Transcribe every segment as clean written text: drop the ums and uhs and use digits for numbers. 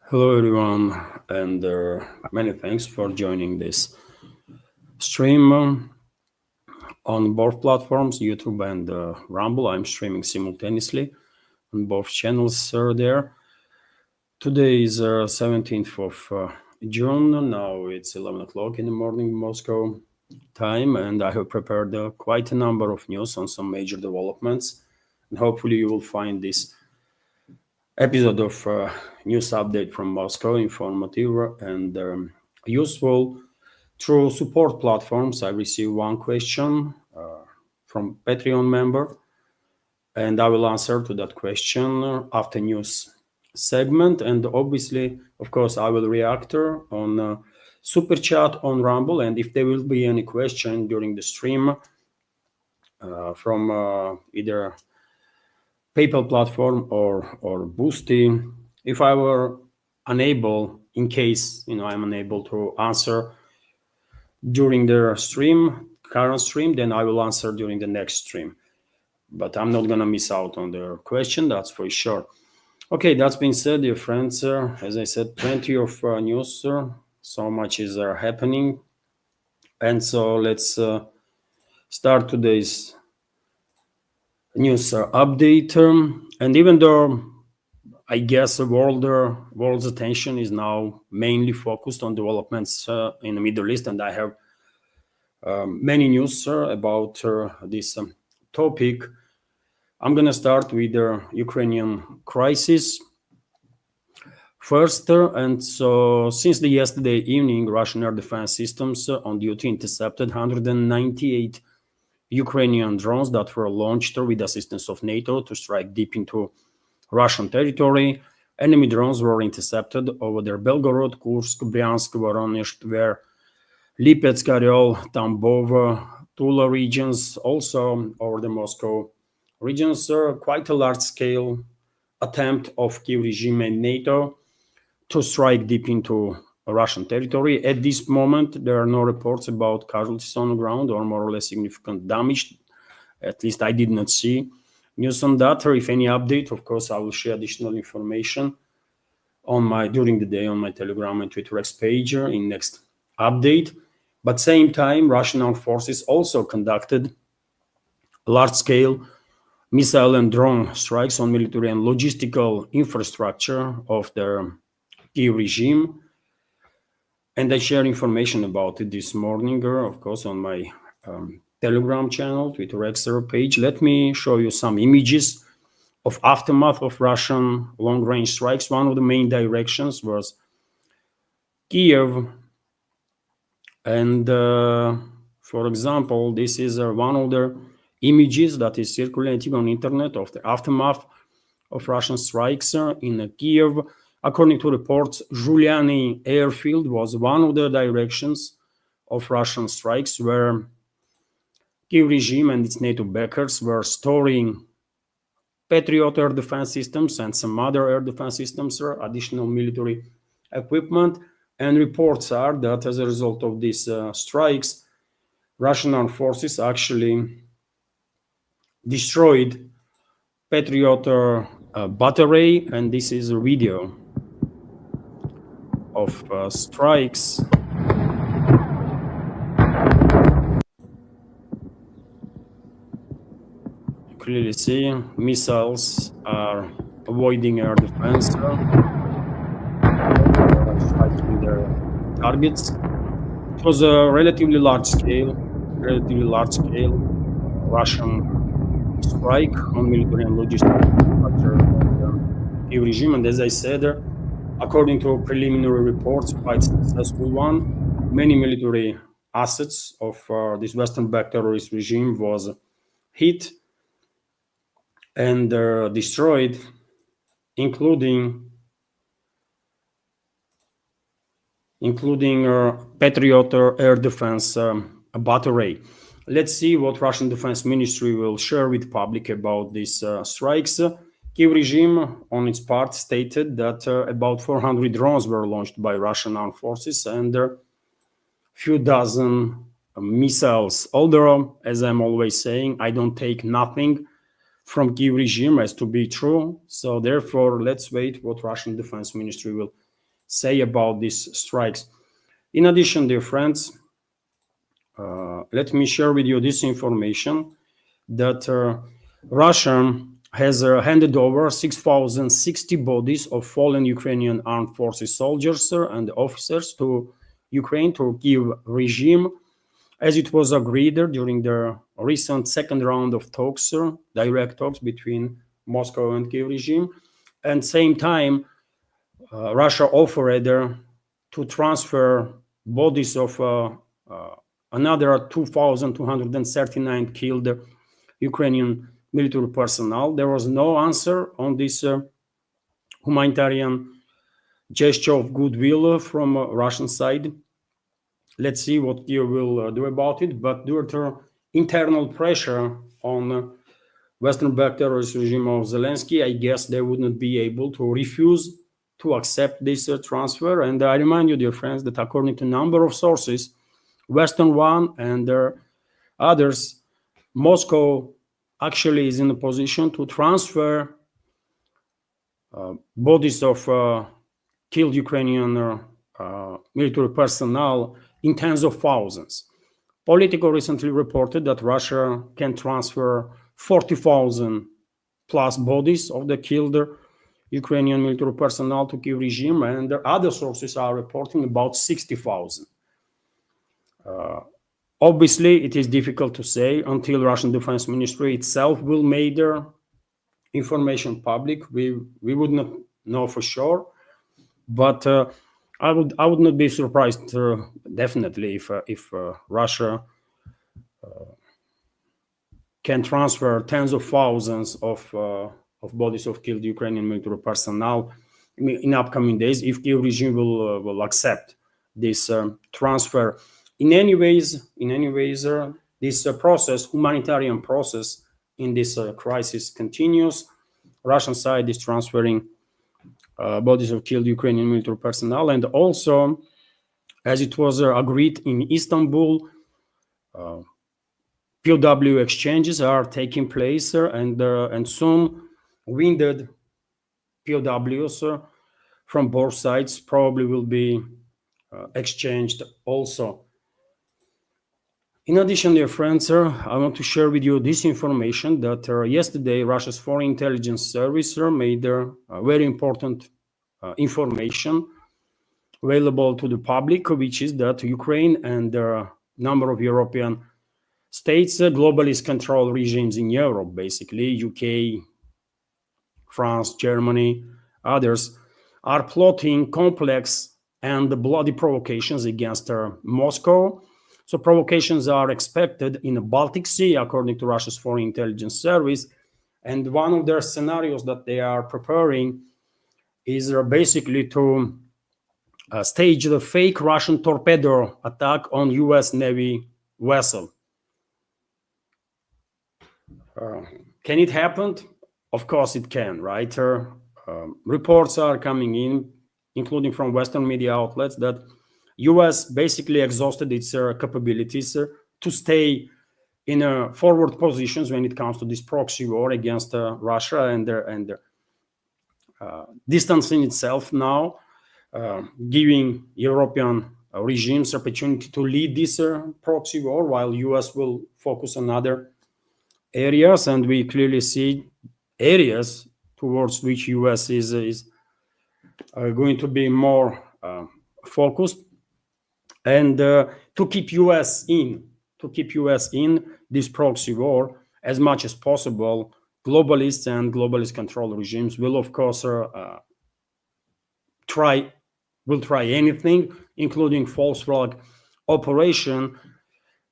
Hello, everyone, and many thanks for joining this stream on both platforms, YouTube and Rumble. I'm streaming simultaneously on both channels there. Today is 17th of June. Now it's 11 o'clock in the morning, Moscow time, and I have prepared quite a number of news on some major developments. And hopefully, you will find this episode of news update from Moscow informative and useful. Through support platforms, I received one question from Patreon member, and I will answer to that question after news segment. And obviously, of course, I will react on super chat on Rumble. And if there will be any question during the stream from either PayPal platform or Boosty, if I were unable, in case I'm unable to answer during the current stream, then I will answer during the next stream. But I'm not gonna miss out on the question, that's for sure. Okay, that's been said, dear friends. As I said, plenty of news. So much is happening, and so let's start today's news update. And even though I guess the world's attention is now mainly focused on developments in the Middle East, and I have many news about this topic. I'm going to start with the Ukrainian crisis first. And so since the yesterday evening, Russian air defense systems on duty intercepted 198 Ukrainian drones that were launched with assistance of NATO to strike deep into Russian territory. Enemy drones were intercepted over their Belgorod, Kursk, Bryansk, Voronezh, Tver, Lipetsk, Oryol, Tambov, Tula regions, also over the Moscow regions. Quite a large-scale attempt of Kiev regime and NATO to strike deep into Russian territory. At this moment, there are no reports about casualties on the ground or more or less significant damage. At least I did not see news on that. Or if any update, of course, I will share additional information during the day on my Telegram and Twitter X page in next update. But same time, Russian armed forces also conducted large-scale missile and drone strikes on military and logistical infrastructure of the Kiev regime. And I share information about it this morning, of course, on my Telegram channel, Twitter X page. Let me show you some images of aftermath of Russian long-range strikes. One of the main directions was Kiev. And for example, this is one of the images that is circulating on internet of the aftermath of Russian strikes in Kiev. According to reports, Giuliani airfield was one of the directions of Russian strikes where Kiev regime and its NATO backers were storing Patriot air defense systems and some other air defense systems, additional military equipment. And reports are that as a result of these strikes, Russian armed forces actually destroyed Patriot battery, and this is a video of strikes. You clearly see missiles are avoiding air defense, striking their targets. It was a relatively large scale Russian strike on military and logistical infrastructure of the Kiev regime. And as I said, according to preliminary reports, quite successful one. Many military assets of this Western-backed terrorist regime was hit and destroyed, including Patriot air defense battery. Let's see what Russian Defense Ministry will share with public about these strikes. Kiev regime, on its part, stated that about 400 drones were launched by Russian armed forces and a few dozen missiles. Although, as I'm always saying, I don't take nothing from Kiev regime as to be true. So therefore, let's wait what Russian Defense Ministry will say about these strikes. In addition, dear friends, let me share with you this information that Russia has handed over 6,060 bodies of fallen Ukrainian armed forces soldiers and officers to Ukraine, to Kyiv regime, as it was agreed during the recent second round of talks, direct talks between Moscow and Kyiv regime. And same time, Russia offered to transfer bodies of another 2,239 killed Ukrainian military personnel. There was no answer on this humanitarian gesture of goodwill from Russian side. Let's see what Kyiv will do about it. But due to internal pressure on Western-backed terrorist regime of Zelensky, I guess they would not be able to refuse to accept this transfer. And I remind you, dear friends, that according to a number of sources, Western one and others, Moscow actually is in a position to transfer bodies of killed Ukrainian military personnel in tens of thousands. Politico recently reported that Russia can transfer 40,000 plus bodies of the killed Ukrainian military personnel to Kyiv regime, and other sources are reporting about 60,000. Obviously, it is difficult to say until Russian Defense Ministry itself will make their information public. We would not know for sure, but I would not be surprised definitely if Russia can transfer tens of thousands of bodies of killed Ukrainian military personnel in upcoming days, if the regime will accept this transfer. In any ways, this process, humanitarian process in this crisis continues. Russian side is transferring bodies of killed Ukrainian military personnel, and also, as it was agreed in Istanbul, POW exchanges are taking place, and soon wounded POWs from both sides probably will be exchanged also. In addition, dear friends, I want to share with you this information that yesterday Russia's Foreign Intelligence Service made very important information available to the public, which is that Ukraine and a number of European states, globalist control regimes in Europe, basically UK, France, Germany, others, are plotting complex and bloody provocations against Moscow. So provocations are expected in the Baltic Sea, according to Russia's Foreign Intelligence Service. And one of their scenarios that they are preparing is basically to stage the fake Russian torpedo attack on US Navy vessel. Can it happen? Of course it can, right? Reports are coming in, including from Western media outlets, that US basically exhausted its capabilities to stay in forward positions when it comes to this proxy war against Russia, and distancing itself now, giving European regimes opportunity to lead this proxy war, while US will focus on other areas. And we clearly see areas towards which US is going to be more focused, and to keep US in this proxy war as much as possible. Globalists and globalist control regimes will, of course, try anything, including false flag operation.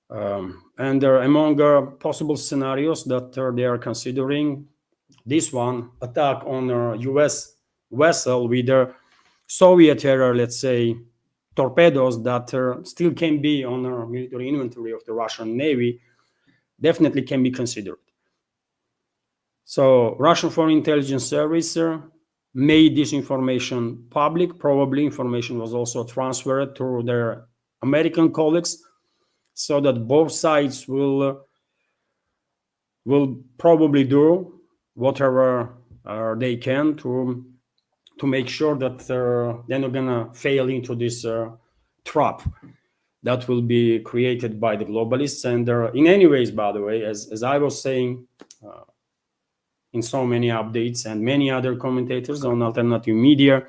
And among possible scenarios that they are considering, this one, attack on a US vessel with Soviet era, let's say, torpedoes that still can be on our military inventory of the Russian Navy, definitely can be considered. So Russian Foreign Intelligence Service made this information public. Probably information was also transferred to their American colleagues, so that both sides will probably do whatever they can to to make sure that they're not gonna fail into this trap that will be created by the globalists. And in any ways, by the way, as I was saying in so many updates and many other commentators on alternative media,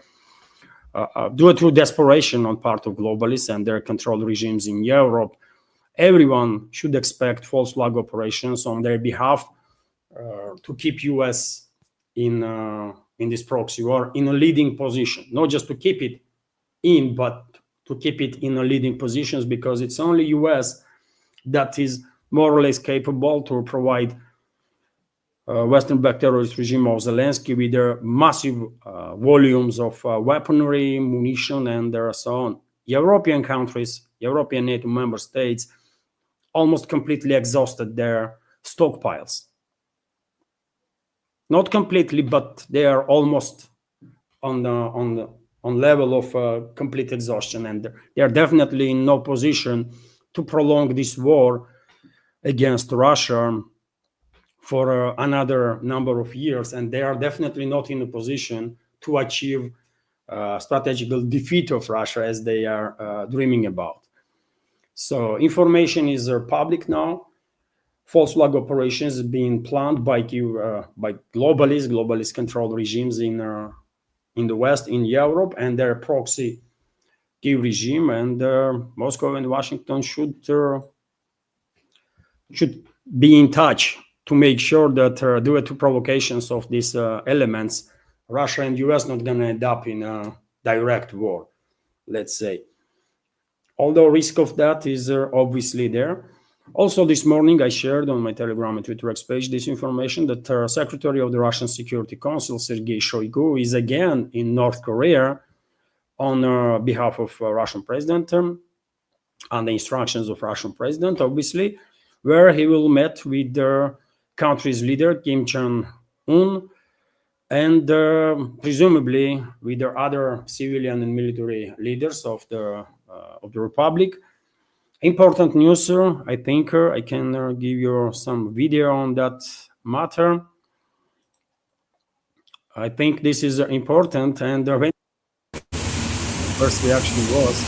due to desperation on part of globalists and their control regimes in Europe, everyone should expect false flag operations on their behalf to keep US in this proxy war in a leading position, not just to keep it in, but to keep it in a leading positions, because it's only US that is more or less capable to provide Western-backed terrorist regime of Zelensky with their massive volumes of weaponry, munition, and so on. European countries, European NATO member states, almost completely exhausted their stockpiles. Not completely, but they are almost on level of complete exhaustion, and they are definitely in no position to prolong this war against Russia for another number of years, and they are definitely not in a position to achieve strategical defeat of Russia as they are dreaming about. So information is public now. False flag operations being planned by globalist controlled regimes in the West, in Europe, and their proxy Kiev regime, and Moscow and Washington should be in touch to make sure that due to provocations of these elements, Russia and US not going to end up in a direct war, let's say. Although risk of that is obviously there. Also, this morning I shared on my Telegram and Twitter X page this information that Secretary of the Russian Security Council, Sergey Shoigu, is again in North Korea on behalf of Russian president, on the instructions of Russian president, obviously, where he will meet with the country's leader, Kim Jong-un, and presumably with the other civilian and military leaders of the republic. Important news, I think I can give you some video on that matter. I think this is important, and when first reaction was,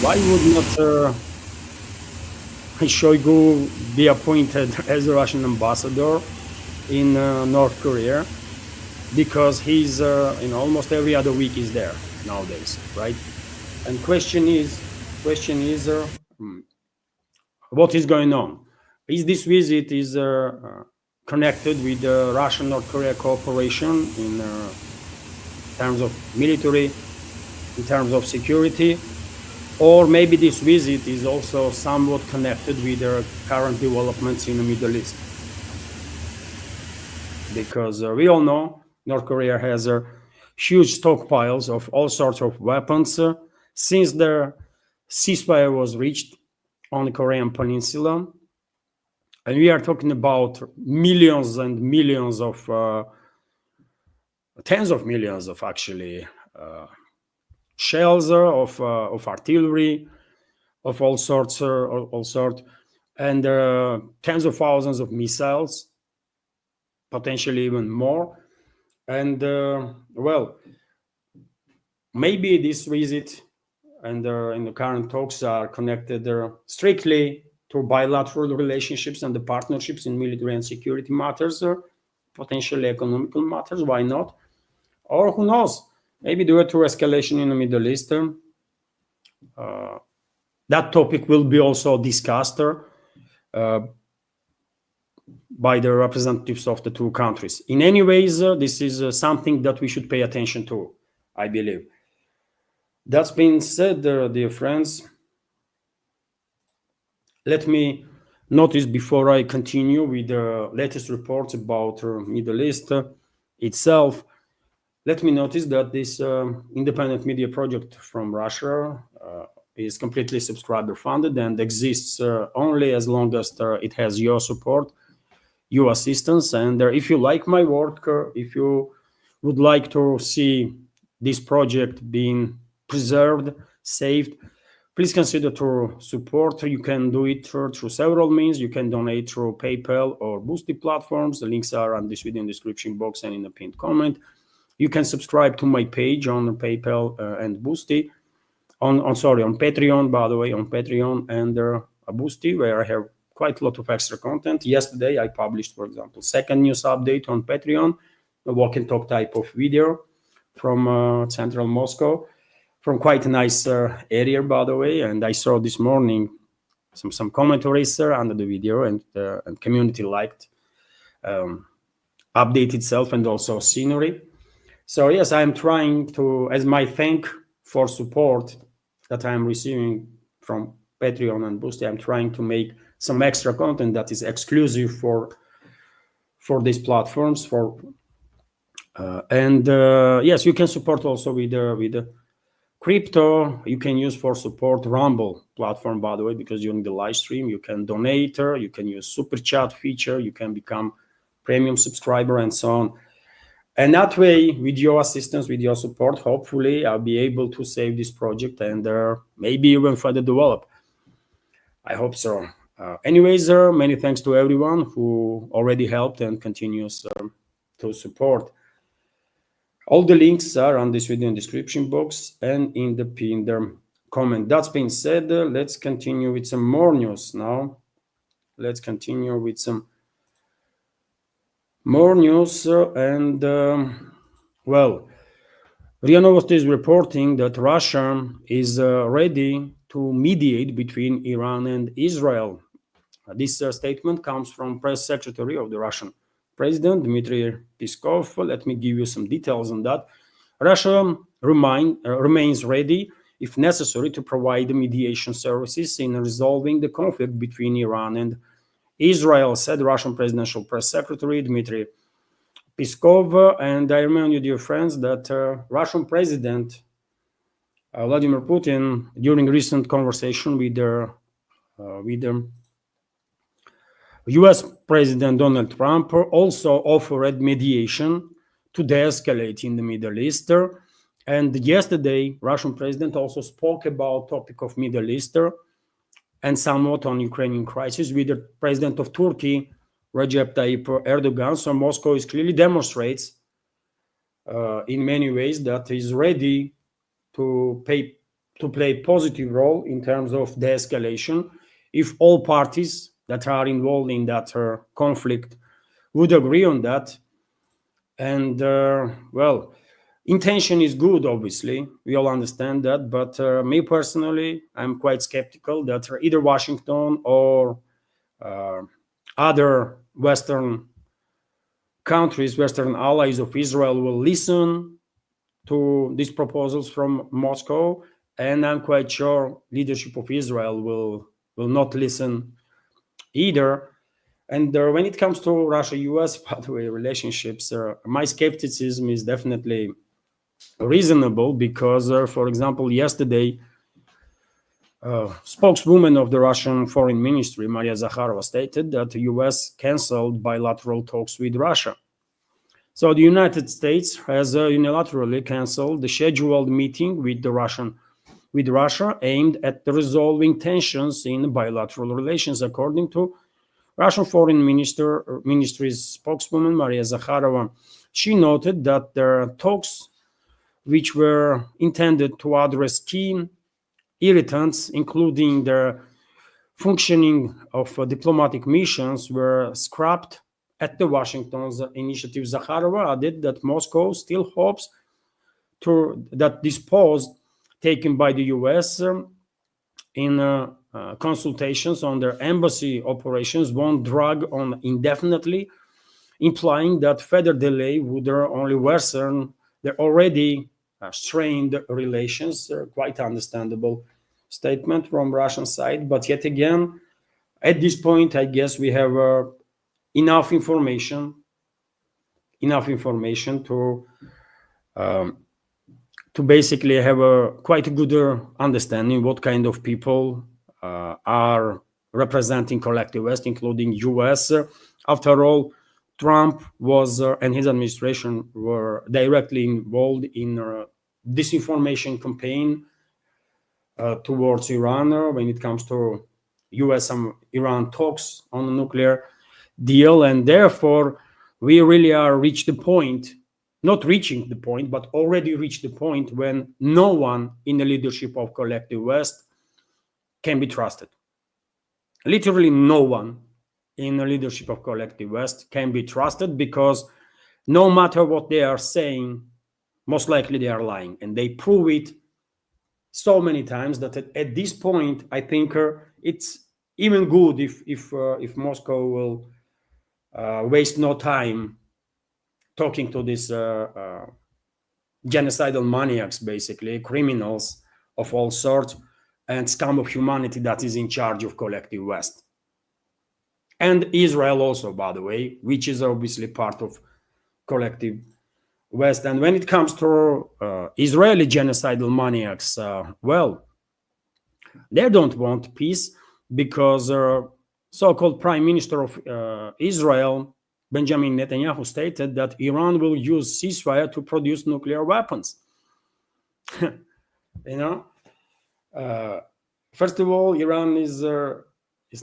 why would not Shoigu be appointed as a Russian ambassador in North Korea? Because he's almost every other week is there nowadays, right? And question is what is going on? Is this visit connected with the Russian-North Korea cooperation in terms of military, in terms of security? Or maybe this visit is also somewhat connected with the current developments in the Middle East? Because we all know North Korea has huge stockpiles of all sorts of weapons since the ceasefire was reached on the Korean Peninsula. And we are talking about millions and millions of, tens of millions of actually, shells of artillery of all sorts, and tens of thousands of missiles, potentially even more. And well, maybe this visit and in the current talks are connected strictly to bilateral relationships and the partnerships in military and security matters, potentially economical matters. Why not? Or who knows? Maybe due to escalation in the Middle East, that topic will be also discussed by the representatives of the two countries. In any ways, this is something that we should pay attention to, I believe. That's been said, dear friends. Let me notice before I continue with the latest reports about Middle East itself. Let me notice that this independent media project from Russia is completely subscriber funded and exists only as long as it has your support, your assistance. And if you like my work, if you would like to see this project being preserved, saved, please consider to support. You can do it through several means. You can donate through PayPal or Boosty platforms. The links are on this video in the description box and in the pinned comment. You can subscribe to my page on PayPal and Boosty. On Patreon, by the way, on Patreon and Boosty, where I have quite a lot of extra content. Yesterday, I published, for example, second news update on Patreon, a walk and talk type of video from central Moscow, from quite a nice area, by the way. And I saw this morning some commentaries under the video, and community liked update itself and also scenery. So yes, I'm trying to, as my thank for support that I'm receiving from Patreon and Boosty, I'm trying to make some extra content that is exclusive for these platforms. Yes, you can support also with the crypto. You can use for support Rumble platform, by the way, because during the live stream you can donate, you can use super chat feature, you can become premium subscriber and so on. And that way, with your assistance, with your support, hopefully I'll be able to save this project and maybe even further develop. I hope so. Anyways, many thanks to everyone who already helped and continues to support. All the links are on this video in the description box and in the pinned comment. That's being said, let's continue with some more news now. Let's continue with some more news well, RIA Novosti is reporting that Russia is ready to mediate between Iran and Israel. This statement comes from press secretary of the Russian president, Dmitry Peskov. Let me give you some details on that. Russia remains ready, if necessary, to provide mediation services in resolving the conflict between Iran and Israel, said Russian presidential press secretary Dmitry Peskov. And I remind you, dear friends, that Russian President Vladimir Putin, during recent conversation with the US President Donald Trump, also offered mediation to de-escalate in the Middle East. And yesterday, Russian President also spoke about topic of Middle East and somewhat on Ukrainian crisis with the President of Turkey, Recep Tayyip Erdogan. So Moscow is clearly demonstrates in many ways that is ready to play a positive role in terms of de-escalation if all parties that are involved in that conflict would agree on that. And well, intention is good, obviously, we all understand that, but me personally, I'm quite skeptical that either Washington or other Western countries, Western allies of Israel will listen to these proposals from Moscow, and I'm quite sure leadership of Israel will not listen either. And when it comes to Russia-US, by the way, relationships, my skepticism is definitely reasonable because, for example, yesterday, spokeswoman of the Russian Foreign Ministry, Maria Zakharova, stated that the US canceled bilateral talks with Russia. So the United States has unilaterally canceled the scheduled meeting with Russia aimed at resolving tensions in bilateral relations, according to Russian Foreign Ministry's spokeswoman, Maria Zakharova. She noted that their talks, which were intended to address key irritants, including the functioning of diplomatic missions, were scrapped at the Washington's initiative. Zakharova added that Moscow still hopes that this pause taken by the US in consultations on their embassy operations won't drag on indefinitely, implying that further delay would only worsen the already strained relations. Quite understandable statement from Russian side, but yet again, at this point, I guess we have enough information to basically have a quite a good understanding what kind of people are representing collective West, including US. After all, Trump was and his administration were directly involved in disinformation campaign towards Iran when it comes to US and Iran talks on a nuclear deal, and therefore we really are reached the point not reaching the point, but already reached the point when no one in the leadership of collective West can be trusted. Literally no one in the leadership of collective West can be trusted, because no matter what they are saying, most likely they are lying, and they prove it so many times that at this point, I think it's even good if Moscow will waste no time talking to these genocidal maniacs, basically criminals of all sorts, and scum of humanity that is in charge of collective West. And Israel also, by the way, which is obviously part of collective West. And when it comes to Israeli genocidal maniacs, well, they don't want peace, because so-called Prime Minister of Israel, Benjamin Netanyahu, stated that Iran will use ceasefire to produce nuclear weapons. First of all, Iran is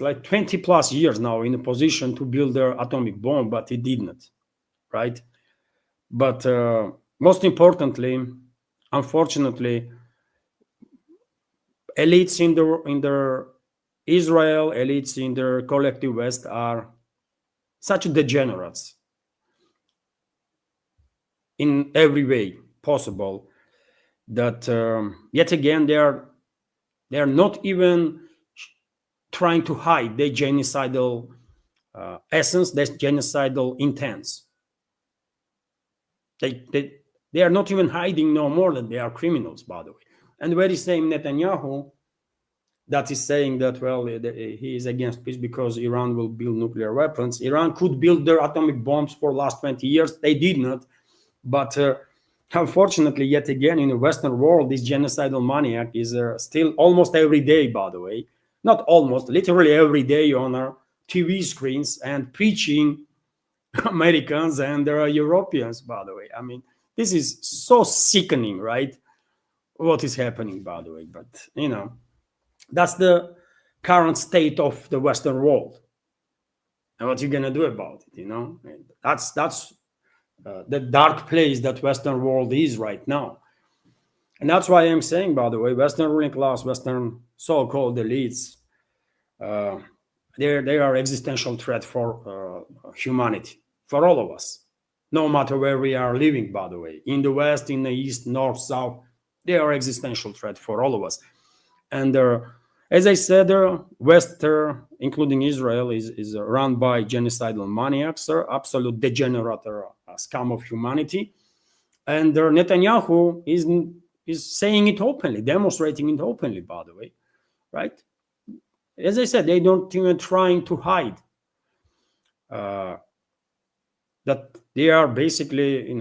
like 20 plus years now in a position to build their atomic bomb, but it did not, right? But most importantly, unfortunately, elites in the Israel, elites in the collective West are such degenerates in every way possible that yet again they are not even trying to hide their genocidal essence, their genocidal intents. They are not even hiding no more that they are criminals, by the way. And the very same Netanyahu that is saying that, well, he is against peace because Iran will build nuclear weapons. Iran could build their atomic bombs for the last 20 years. They did not. But unfortunately, yet again, in the Western world, this genocidal maniac is still almost every day, by the way. Not almost, literally every day on our TV screens and preaching Americans and Europeans, by the way. I mean, this is so sickening, right? What is happening, by the way. But, that's the current state of the Western world. And what you're going to do about it, That's the dark place that Western world is right now. And that's why I'm saying, by the way, Western ruling class, Western so-called elites, they are existential threat for humanity, for all of us, no matter where we are living, by the way, in the West, in the East, North, South, they are existential threat for all of us. And as I said, West, including Israel, is run by genocidal maniacs, absolute degenerate scum of humanity. And Netanyahu is saying it openly, demonstrating it openly, by the way, right? As I said, they don't even trying to hide that they are basically,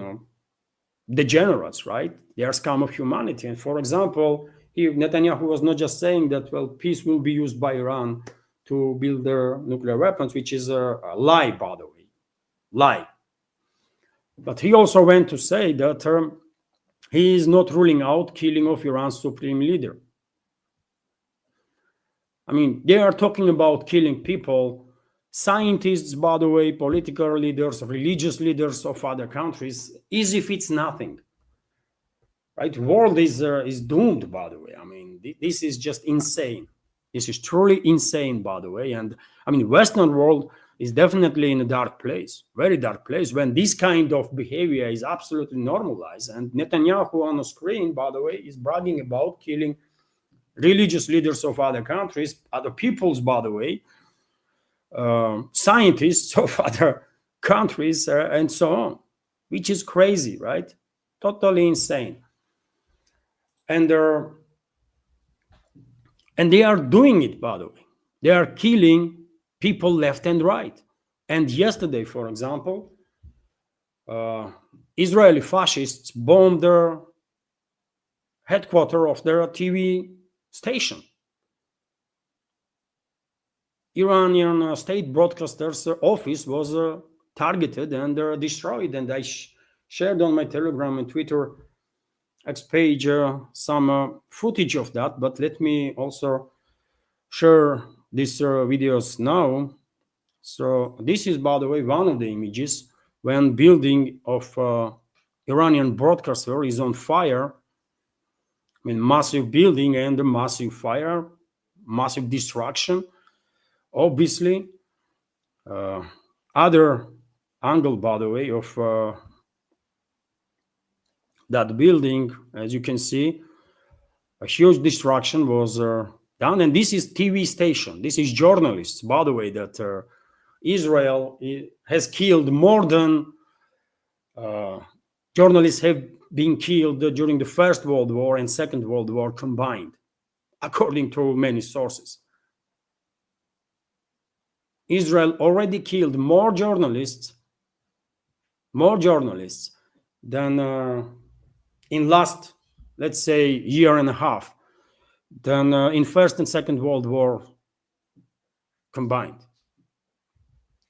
degenerates, right? They are scum of humanity. And for example, Netanyahu was not just saying that, well, peace will be used by Iran to build their nuclear weapons, which is a lie, by the way, lie. But he also went to say that he is not ruling out killing of Iran's supreme leader. I mean, they are talking about killing people, scientists, by the way, political leaders, religious leaders of other countries, as if it's nothing. Right? The world is doomed, by the way. I mean, this is just insane. This is truly insane, by the way. And I mean, Western world is definitely in a dark place, very dark place, when this kind of behavior is absolutely normalized. And Netanyahu on the screen, by the way, is bragging about killing religious leaders of other countries, other peoples, by the way, scientists of other countries, and so on, which is crazy, right? Totally insane. And they are doing it, by the way. They are killing people left and right. And yesterday, for example, Israeli fascists bombed their headquarters of their TV station. Iranian state broadcaster's office was targeted and destroyed. And I shared on my Telegram and Twitter X page some footage of that. But let me also share these videos now. So this is, by the way, one of the images when building of Iranian broadcaster is on fire. I mean, massive building and a massive fire, massive destruction. Obviously, other angle, by the way, of that building, as you can see, a huge destruction was done. And this is TV station. This is journalists, by the way, that Israel has killed more than journalists have been killed during the First World War and Second World War combined, according to many sources. Israel already killed more journalists than in last, let's say, year and a half, than in First and Second World War combined.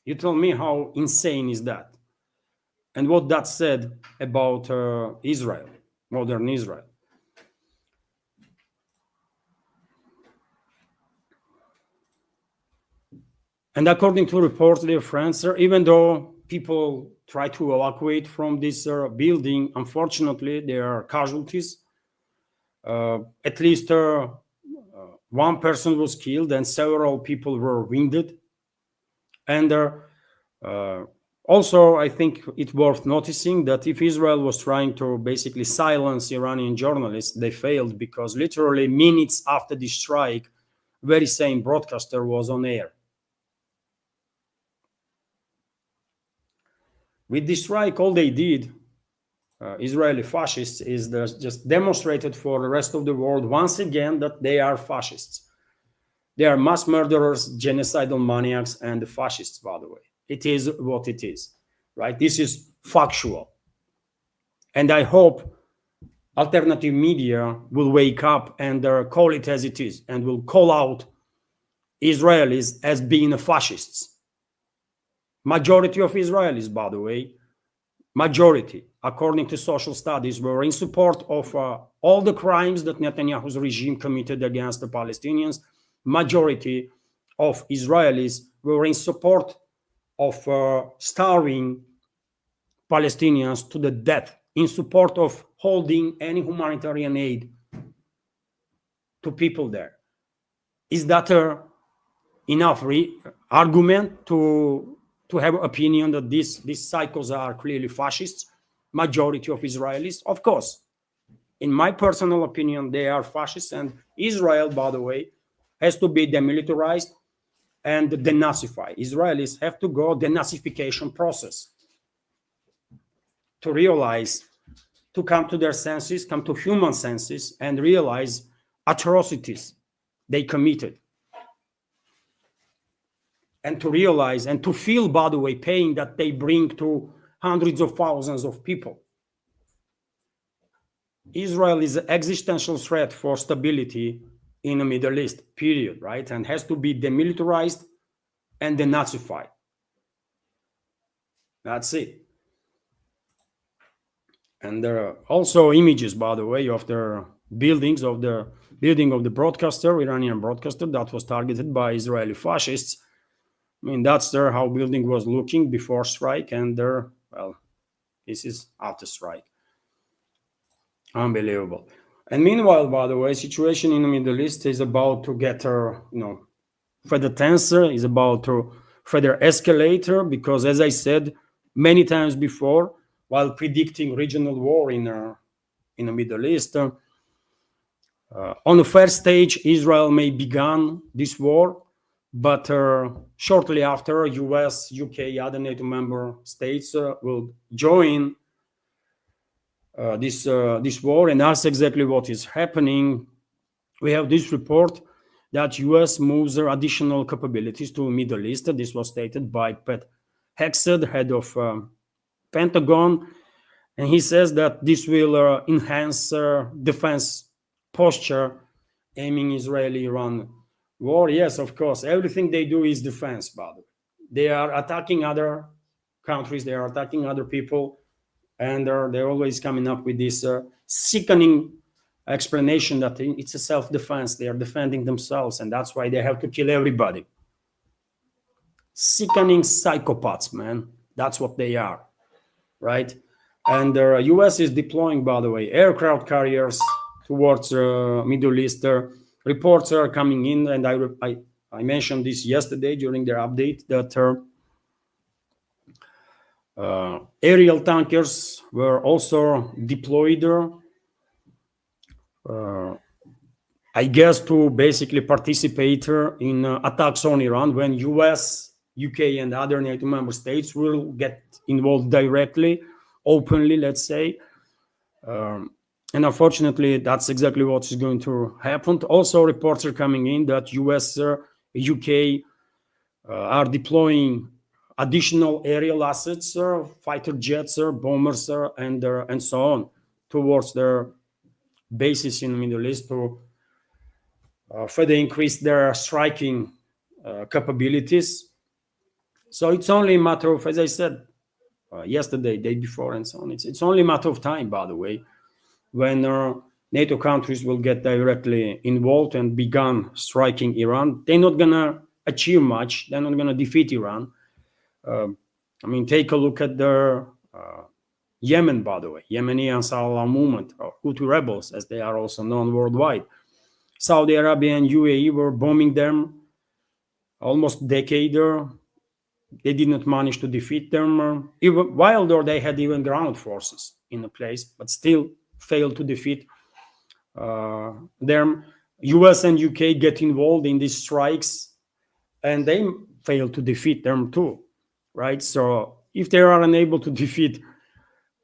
You tell me how insane is that? And what that said about Israel, modern Israel. And according to reports, dear friends, even though people try to evacuate from this building, unfortunately, there are casualties. At least one person was killed and several people were wounded. And also, I think it's worth noticing that if Israel was trying to basically silence Iranian journalists, they failed, because literally minutes after the strike, very same broadcaster was on air. With this strike, all they did, Israeli fascists, is just demonstrated for the rest of the world once again that they are fascists. They are mass murderers, genocidal maniacs, and fascists, by the way. It is what it is, right? This is factual. And I hope alternative media will wake up and call it as it is, and will call out Israelis as being fascists. Majority of Israelis, by the way, majority, according to social studies, were in support of all the crimes that Netanyahu's regime committed against the Palestinians. Majority of Israelis were in support of starving Palestinians to the death, in support of holding any humanitarian aid to people there. Is that enough argument to have opinion that these psychos are clearly fascists? Majority of Israelis, of course. In my personal opinion, they are fascists, and Israel, by the way, has to be demilitarized and denazified. Israelis have to go denazification process to realize, to come to their senses, come to human senses, and realize atrocities they committed. And to realize and to feel, by the way, pain that they bring to hundreds of thousands of people. Israel is an existential threat for stability in the Middle East, period, right? And has to be demilitarized and denazified. That's it. And there are also images, by the way, of the buildings of the building of the broadcaster, Iranian broadcaster, that was targeted by Israeli fascists. I mean, that's how building was looking before strike, and well, this is after strike. Unbelievable. And meanwhile, by the way, situation in the Middle East is about to get further tenser, is about to further escalate, because, as I said many times before, while predicting regional war in the Middle East, on the first stage, Israel may begin this war, but shortly after, US, UK, other NATO member states will join this war, and that's exactly what is happening. We have this report that US moves their additional capabilities to Middle East. This was stated by Pat Hexed, head of Pentagon, and he says that this will enhance defense posture, aiming Israeli-Iran war. Yes, of course, everything they do is defense, by the way. They are attacking other countries, they are attacking other people, and they're always coming up with this sickening explanation that it's a self-defense. They are defending themselves, and that's why they have to kill everybody. Sickening psychopaths, man. That's what they are, right? And the US is deploying, by the way, aircraft carriers towards Middle East. Reports are coming in, and I mentioned this yesterday during their update, that aerial tankers were also deployed, I guess, to basically participate in attacks on Iran when US, UK, and other NATO member states will get involved directly, openly, let's say. And unfortunately, that's exactly what is going to happen. Also, reports are coming in that US, UK are deploying additional aerial assets, fighter jets, bombers, and so on, towards their bases in the Middle East to further increase their striking capabilities. So it's only a matter of, as I said yesterday, day before, and so on. It's only a matter of time, by the way, when NATO countries will get directly involved and begin striking Iran. They're not going to achieve much. They're not going to defeat Iran. I mean, take a look at the Yemen, by the way, Yemeni Ansar Allah movement, or Houthi rebels, as they are also known worldwide. Saudi Arabia and UAE were bombing them almost a decade. They did not manage to defeat them, even while they had even ground forces in the place, but still failed to defeat them. US and UK get involved in these strikes, and they fail to defeat them too, right? So if they are unable to defeat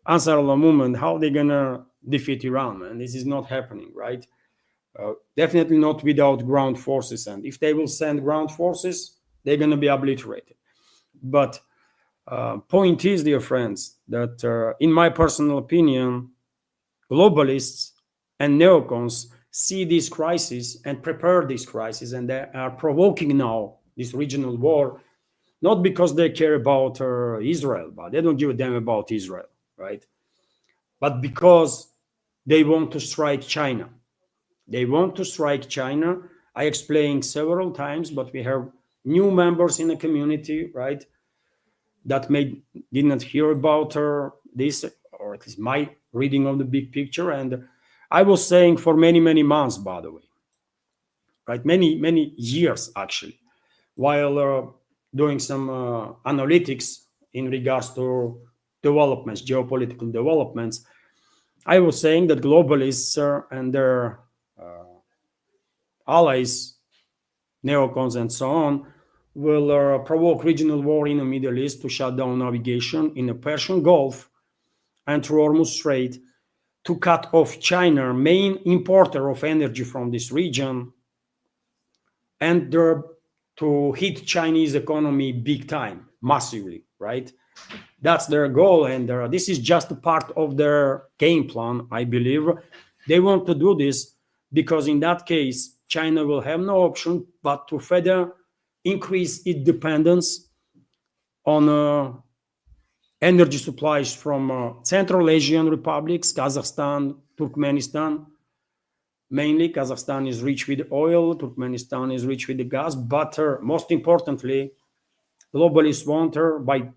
Ansar Allah movement, how are they gonna defeat Iran? And this is not happening, right? Definitely not without ground forces. And if they will send ground forces, they're gonna be obliterated. But point is, dear friends, that in my personal opinion, globalists and neocons see this crisis and prepare this crisis, and they are provoking now this regional war, not because they care about Israel, but they don't give a damn about Israel, right? But because they want to strike China. They want to strike China. I explained several times, but we have new members in the community, right, that did not hear about this, or at least my reading of the big picture. And I was saying for many, many months, by the way, right, many years actually, while doing some analytics in regards to developments, geopolitical developments, I was saying that globalists and their allies, neocons and so on, will provoke regional war in the Middle East to shut down navigation in the Persian Gulf and through Hormuz Strait, to cut off China, main importer of energy from this region, and to hit Chinese economy big time, massively, right? That's their goal, and this is just a part of their game plan, I believe. They want to do this because in that case, China will have no option but to further increase its dependence on energy supplies from Central Asian republics, Kazakhstan, Turkmenistan. Mainly, Kazakhstan is rich with oil, Turkmenistan is rich with the gas, but most importantly, globalists want by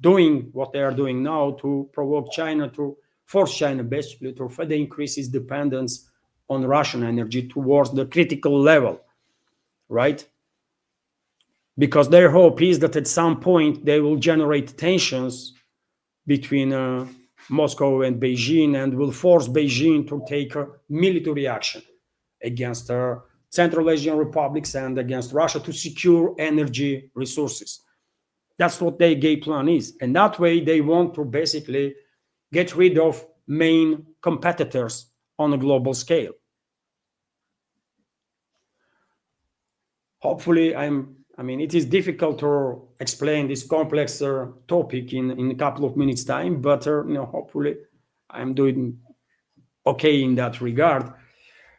doing what they are doing now to provoke China, to force China basically to further increase its dependence on Russian energy towards the critical level, right? Because their hope is that at some point they will generate tensions between Moscow and Beijing and will force Beijing to take military action against Central Asian republics and against Russia to secure energy resources. That's what their game plan is. And that way they want to basically get rid of main competitors on a global scale. Hopefully, I mean, it is difficult to explain this complex topic in a couple of minutes' time, but hopefully I'm doing okay in that regard.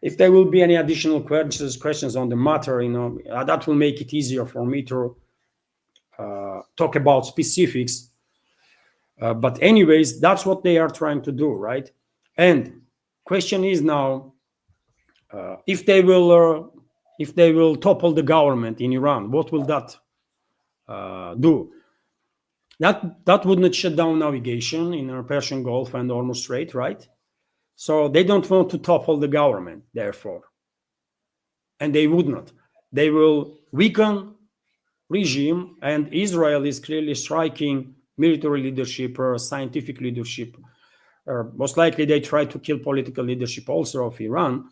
If there will be any additional questions on the matter, that will make it easier for me to talk about specifics. But anyways, that's what they are trying to do, right? And question is now, if they will topple the government in Iran, what will that do? That would not shut down navigation in the Persian Gulf and Hormuz Strait, right? So they don't want to topple the government, therefore. And they would not. They will weaken regime, and Israel is clearly striking military leadership or scientific leadership. Most likely they try to kill political leadership also of Iran.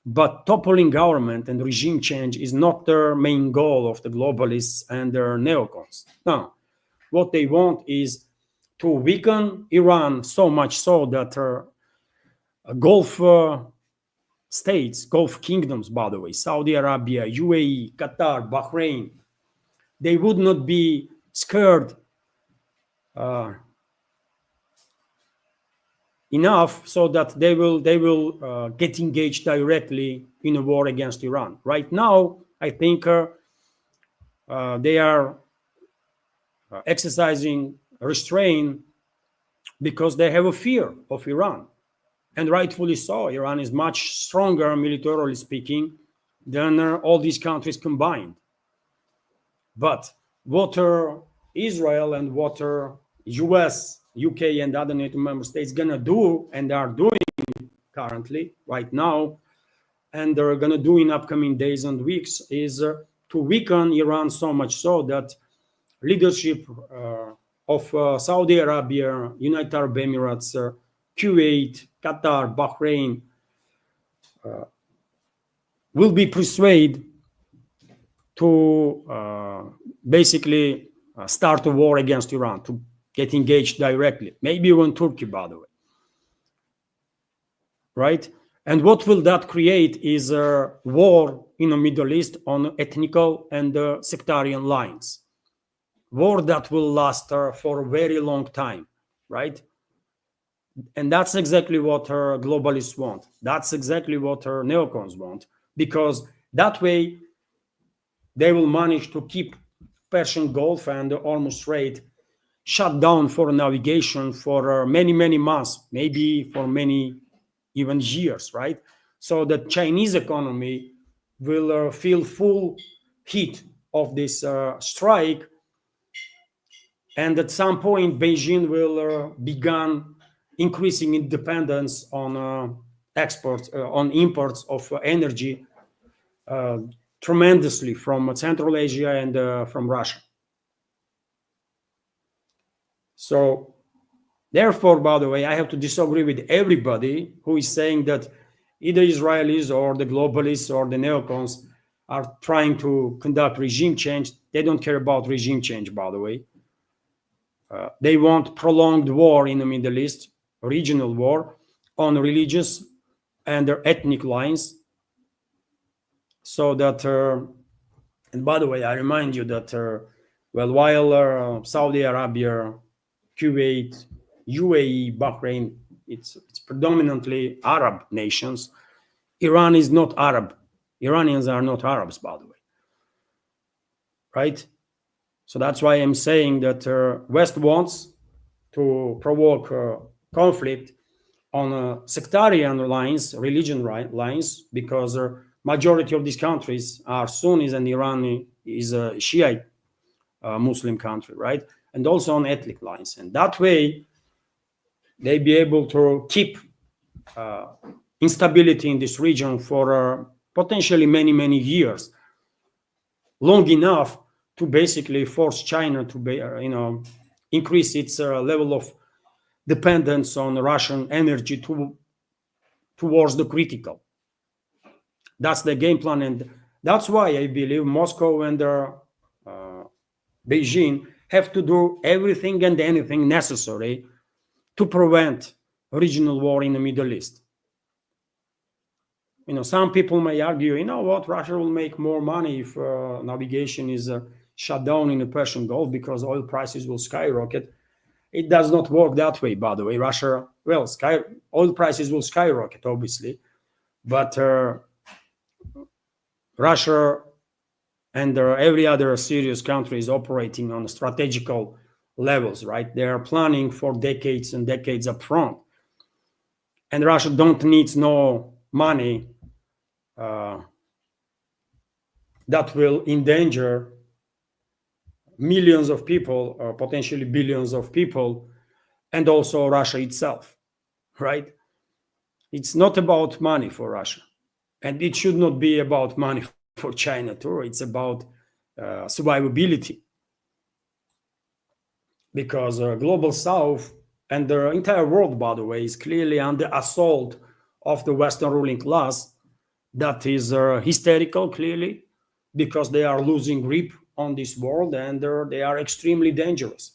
But toppling government and regime change is not their main goal of the globalists and their neocons. No. What they want is to weaken Iran so much so that Gulf states, Gulf kingdoms, by the way, Saudi Arabia, UAE, Qatar, Bahrain, they would not be scared enough so that they will get engaged directly in a war against Iran. Right now, I think they are exercising restraint because they have a fear of Iran. And rightfully so. Iran is much stronger, militarily speaking, than all these countries combined. But what Israel and what US, UK, and other NATO member states gonna do, and are doing currently, right now, and they're gonna do in upcoming days and weeks, is to weaken Iran so much so that leadership of Saudi Arabia, United Arab Emirates, Kuwait, Qatar, Bahrain will be persuaded to basically start a war against Iran, to get engaged directly. Maybe even Turkey, by the way. Right? And what will that create is a war in the Middle East on ethnical and sectarian lines. War that will last for a very long time, right? And that's exactly what globalists want. That's exactly what neocons want, because that way they will manage to keep Persian Gulf and the Hormuz Strait shut down for navigation for many, many months, maybe for many even years, right? So the Chinese economy will feel full heat of this strike. And at some point, Beijing will begin increasing independence on exports, on imports of energy tremendously from Central Asia and from Russia. So therefore, by the way, I have to disagree with everybody who is saying that either Israelis or the globalists or the neocons are trying to conduct regime change. They don't care about regime change, by the way. They want prolonged war in the Middle East, regional war on religious and ethnic lines. So that, and by the way, I remind you that, well, while Saudi Arabia, Kuwait, UAE, Bahrain, it's predominantly Arab nations. Iran is not Arab. Iranians are not Arabs, by the way. Right? So that's why I'm saying that West wants to provoke conflict on sectarian lines, religion lines, because majority of these countries are Sunnis and Iran is a Shiite Muslim country, right? And also on ethnic lines. And that way, they be able to keep instability in this region for potentially many, many years, long enough to basically force China to be, increase its level of dependence on Russian energy towards the critical. That's the game plan, and that's why I believe Moscow and Beijing have to do everything and anything necessary to prevent regional war in the Middle East. Some people may argue, what, Russia will make more money if navigation is shut down in the Persian Gulf because oil prices will skyrocket. It does not work that way, by the way. Oil prices will skyrocket, obviously, but Russia and every other serious country is operating on strategical levels, right? They are planning for decades and decades up front. And Russia don't need no money that will endanger millions of people, or potentially billions of people, and also Russia itself, right? It's not about money for Russia, and it should not be about money for China too. It's about survivability, because global South and the entire world, by the way, is clearly under assault of the Western ruling class. That is hysterical, clearly, because they are losing grip on this world, and they are extremely dangerous,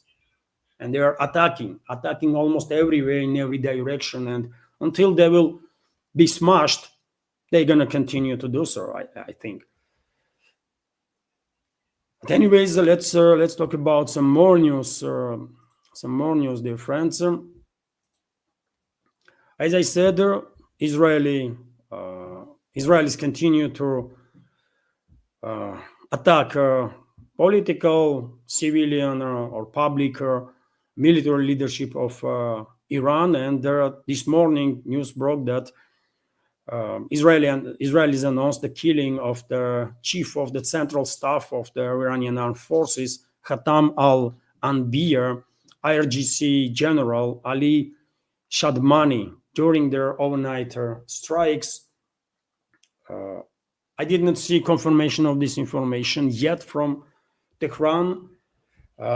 and they are attacking almost everywhere in every direction, and until they will be smashed, they're going to continue to do so, I think. But anyways, let's talk about some more news, dear friends. As I said, Israelis continue to attack political, civilian, or public military leadership of Iran. And this morning, news broke that Israelis announced the killing of the chief of the central staff of the Iranian armed forces, Khatam al-Anbiya, IRGC General Ali Shadmani, during their overnight strikes. I did not see confirmation of this information yet from Tehran.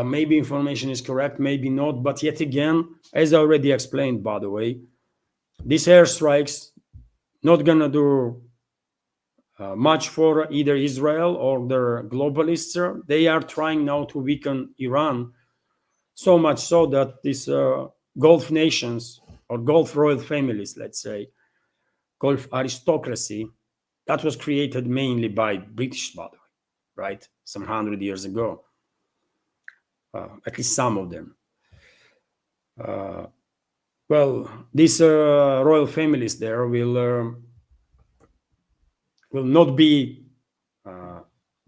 Maybe information is correct, maybe not. But yet again, as I already explained, by the way, these airstrikes not gonna do much for either Israel or the globalists. They are trying now to weaken Iran, so much so that these Gulf nations or Gulf royal families, let's say, Gulf aristocracy, that was created mainly by British, by the way, right? Some 100 years ago, at least some of them. Well, these royal families there will not be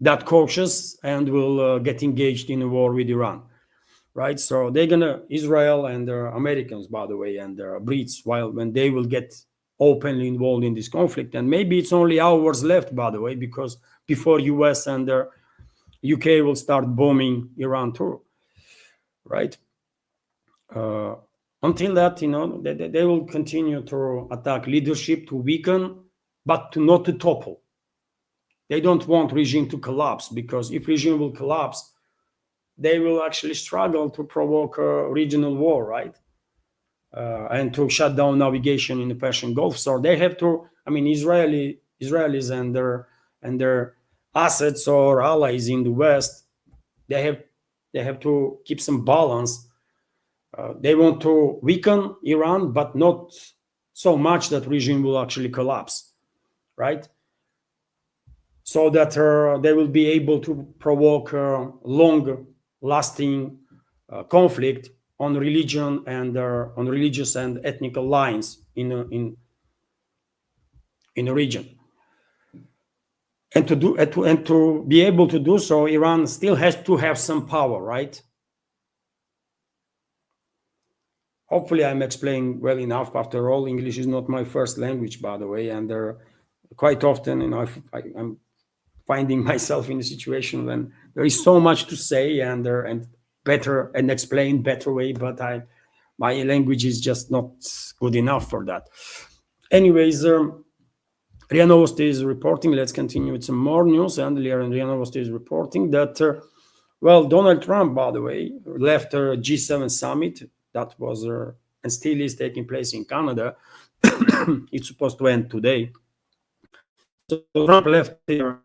that cautious and will get engaged in a war with Iran, right? So they're gonna, Israel and Americans, by the way, and Brits, when they will get openly involved in this conflict. And maybe it's only hours left, by the way, because before US and UK will start bombing Iran too, right? Until that, they will continue to attack leadership, to weaken, but not to topple. They don't want regime to collapse, because if regime will collapse, they will actually struggle to provoke a regional war, right? And to shut down navigation in the Persian Gulf. So they have to, Israelis and their assets or allies in the West, they have to keep some balance. They want to weaken Iran, but not so much that regime will actually collapse, right? So that they will be able to provoke long-lasting conflict on religion and on religious and ethnical lines in a region. And to be able to do so, Iran still has to have some power, right? Hopefully I'm explaining well enough. After all, English is not my first language, by the way, and quite often, I'm finding myself in a situation when there is so much to say and better and explain better way, but my language is just not good enough for that. Anyways, RIA Novosti is reporting. Let's continue with some more news. And RIA Novosti is reporting that, Donald Trump, by the way, left a G7 summit that was and still is taking place in Canada. It's supposed to end today. So Trump left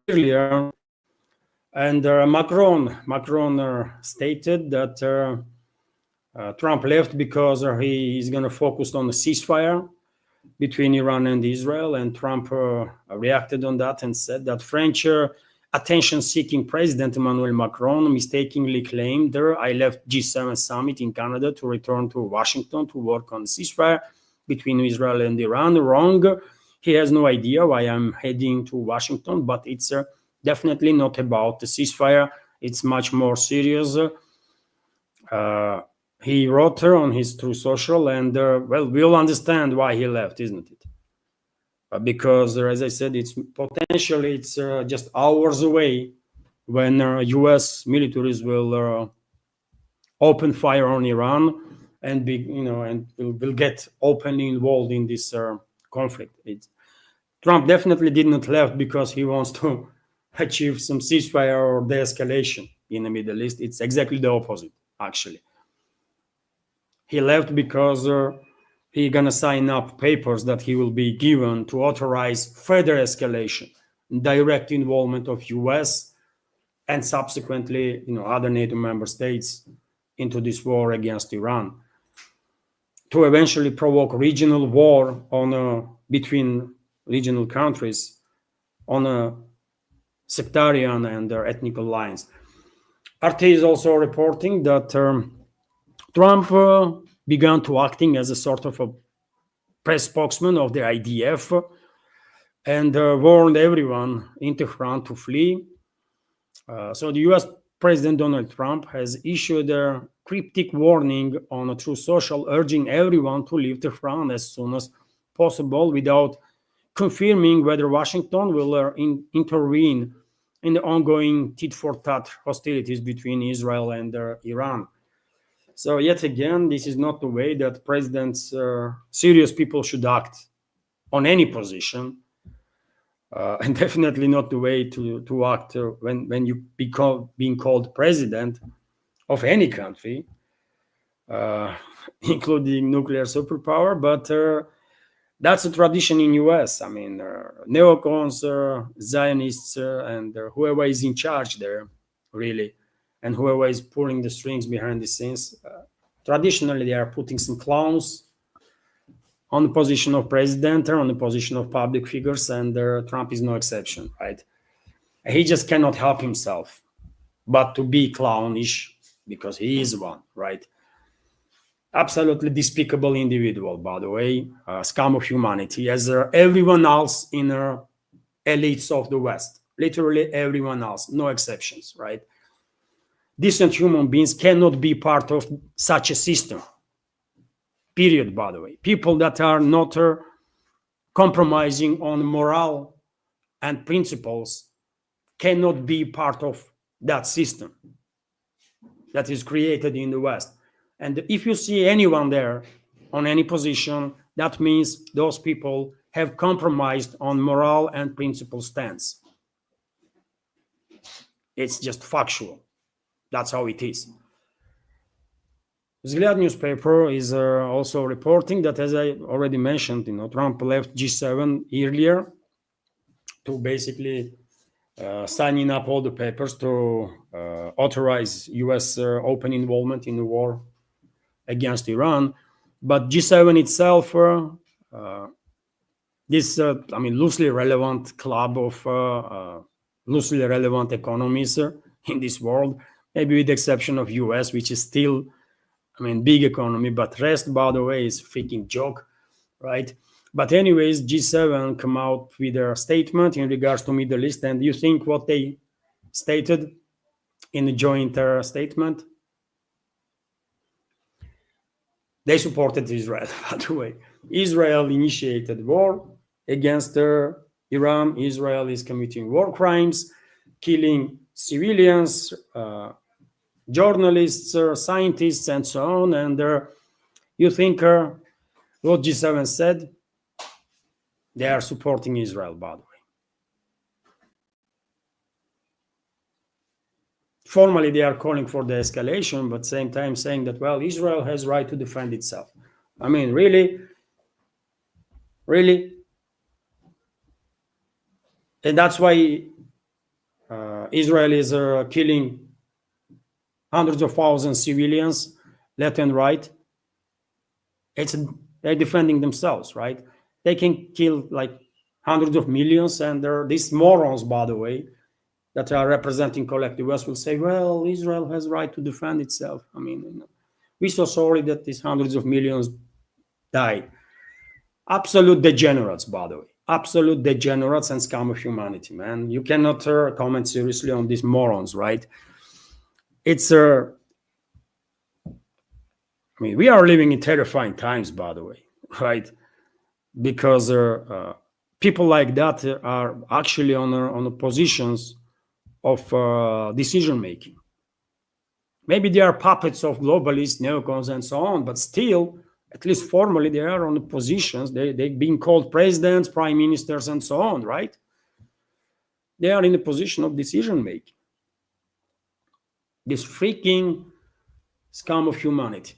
earlier, and Macron stated that Trump left because he is going to focus on the ceasefire between Iran and Israel. And Trump reacted on that and said that French attention-seeking President Emmanuel Macron mistakenly claimed I left G7 summit in Canada to return to Washington to work on ceasefire between Israel and Iran. Wrong. He has no idea why I'm heading to Washington, but it's definitely not about the ceasefire. It's much more serious. He wrote on his True Social, and we'll understand why he left, isn't it? Because, as I said, it's potentially just hours away when U.S. militaries will open fire on Iran and will get openly involved in this conflict. Trump definitely did not left because he wants to achieve some ceasefire or de-escalation in the Middle East. It's exactly the opposite, actually. He left because he's gonna sign up papers that he will be given to authorize further escalation, direct involvement of U.S. and subsequently, other NATO member states into this war against Iran, to eventually provoke regional war between regional countries on a sectarian and ethnic lines. RT is also reporting that Trump began to acting as a sort of a press spokesman of the IDF and warned everyone in Tehran to flee. So the US President Donald Trump has issued a cryptic warning on Truth Social, urging everyone to leave Tehran as soon as possible without confirming whether Washington will intervene in the ongoing tit-for-tat hostilities between Israel and Iran. So yet again, this is not the way that presidents, serious people should act on any position, and definitely not the way to act when you being called president of any country, including nuclear superpower. But that's a tradition in US. I mean, neocons, Zionists, and whoever is in charge there, really, and whoever is pulling the strings behind the scenes, traditionally they are putting some clowns on the position of president or on the position of public figures, and Trump is no exception, right? He just cannot help himself but to be clownish because he is one, right? Absolutely despicable individual, by the way, scum of humanity, as everyone else in elites of the West, literally everyone else, no exceptions, right? Decent human beings cannot be part of such a system, period, by the way. People that are not compromising on morale and principles cannot be part of that system that is created in the West. And if you see anyone there on any position, that means those people have compromised on moral and principle stance. It's just factual. That's how it is. Vzгляд newspaper is also reporting that, as I already mentioned, Trump left G7 earlier to basically signing up all the papers to authorize U.S. Open involvement in the war against Iran. But G7 itself, this loosely relevant club of loosely relevant economies in this world, maybe with the exception of U.S., which is still, big economy, but rest, by the way, is freaking joke, right? But anyways, G7 come out with a statement in regards to Middle East, and you think what they stated in the joint statement? They supported Israel, by the way. Israel initiated war against Iran. Israel is committing war crimes, killing civilians, journalists, scientists, and so on. And you think what G7 said? They are supporting Israel, by the way. Formally, they are calling for the escalation, but same time saying that, well, Israel has right to defend itself. Really? Really? And that's why Israel is killing hundreds of thousands of civilians left and right. They're defending themselves, right? They can kill like hundreds of millions, and these morons, by the way, that are representing collective West will say, well, Israel has right to defend itself. We're so sorry that these hundreds of millions died. Absolute degenerates, by the way. Absolute degenerates and scum of humanity, man. You cannot comment seriously on these morons, right? It's we are living in terrifying times, by the way, right? Because people like that are actually on the positions decision making. Maybe they are puppets of globalists, neocons, and so on, but still, at least formally, they are on the positions. They've been called presidents, prime ministers, and so on, right? They are in a position of decision making. This freaking scum of humanity.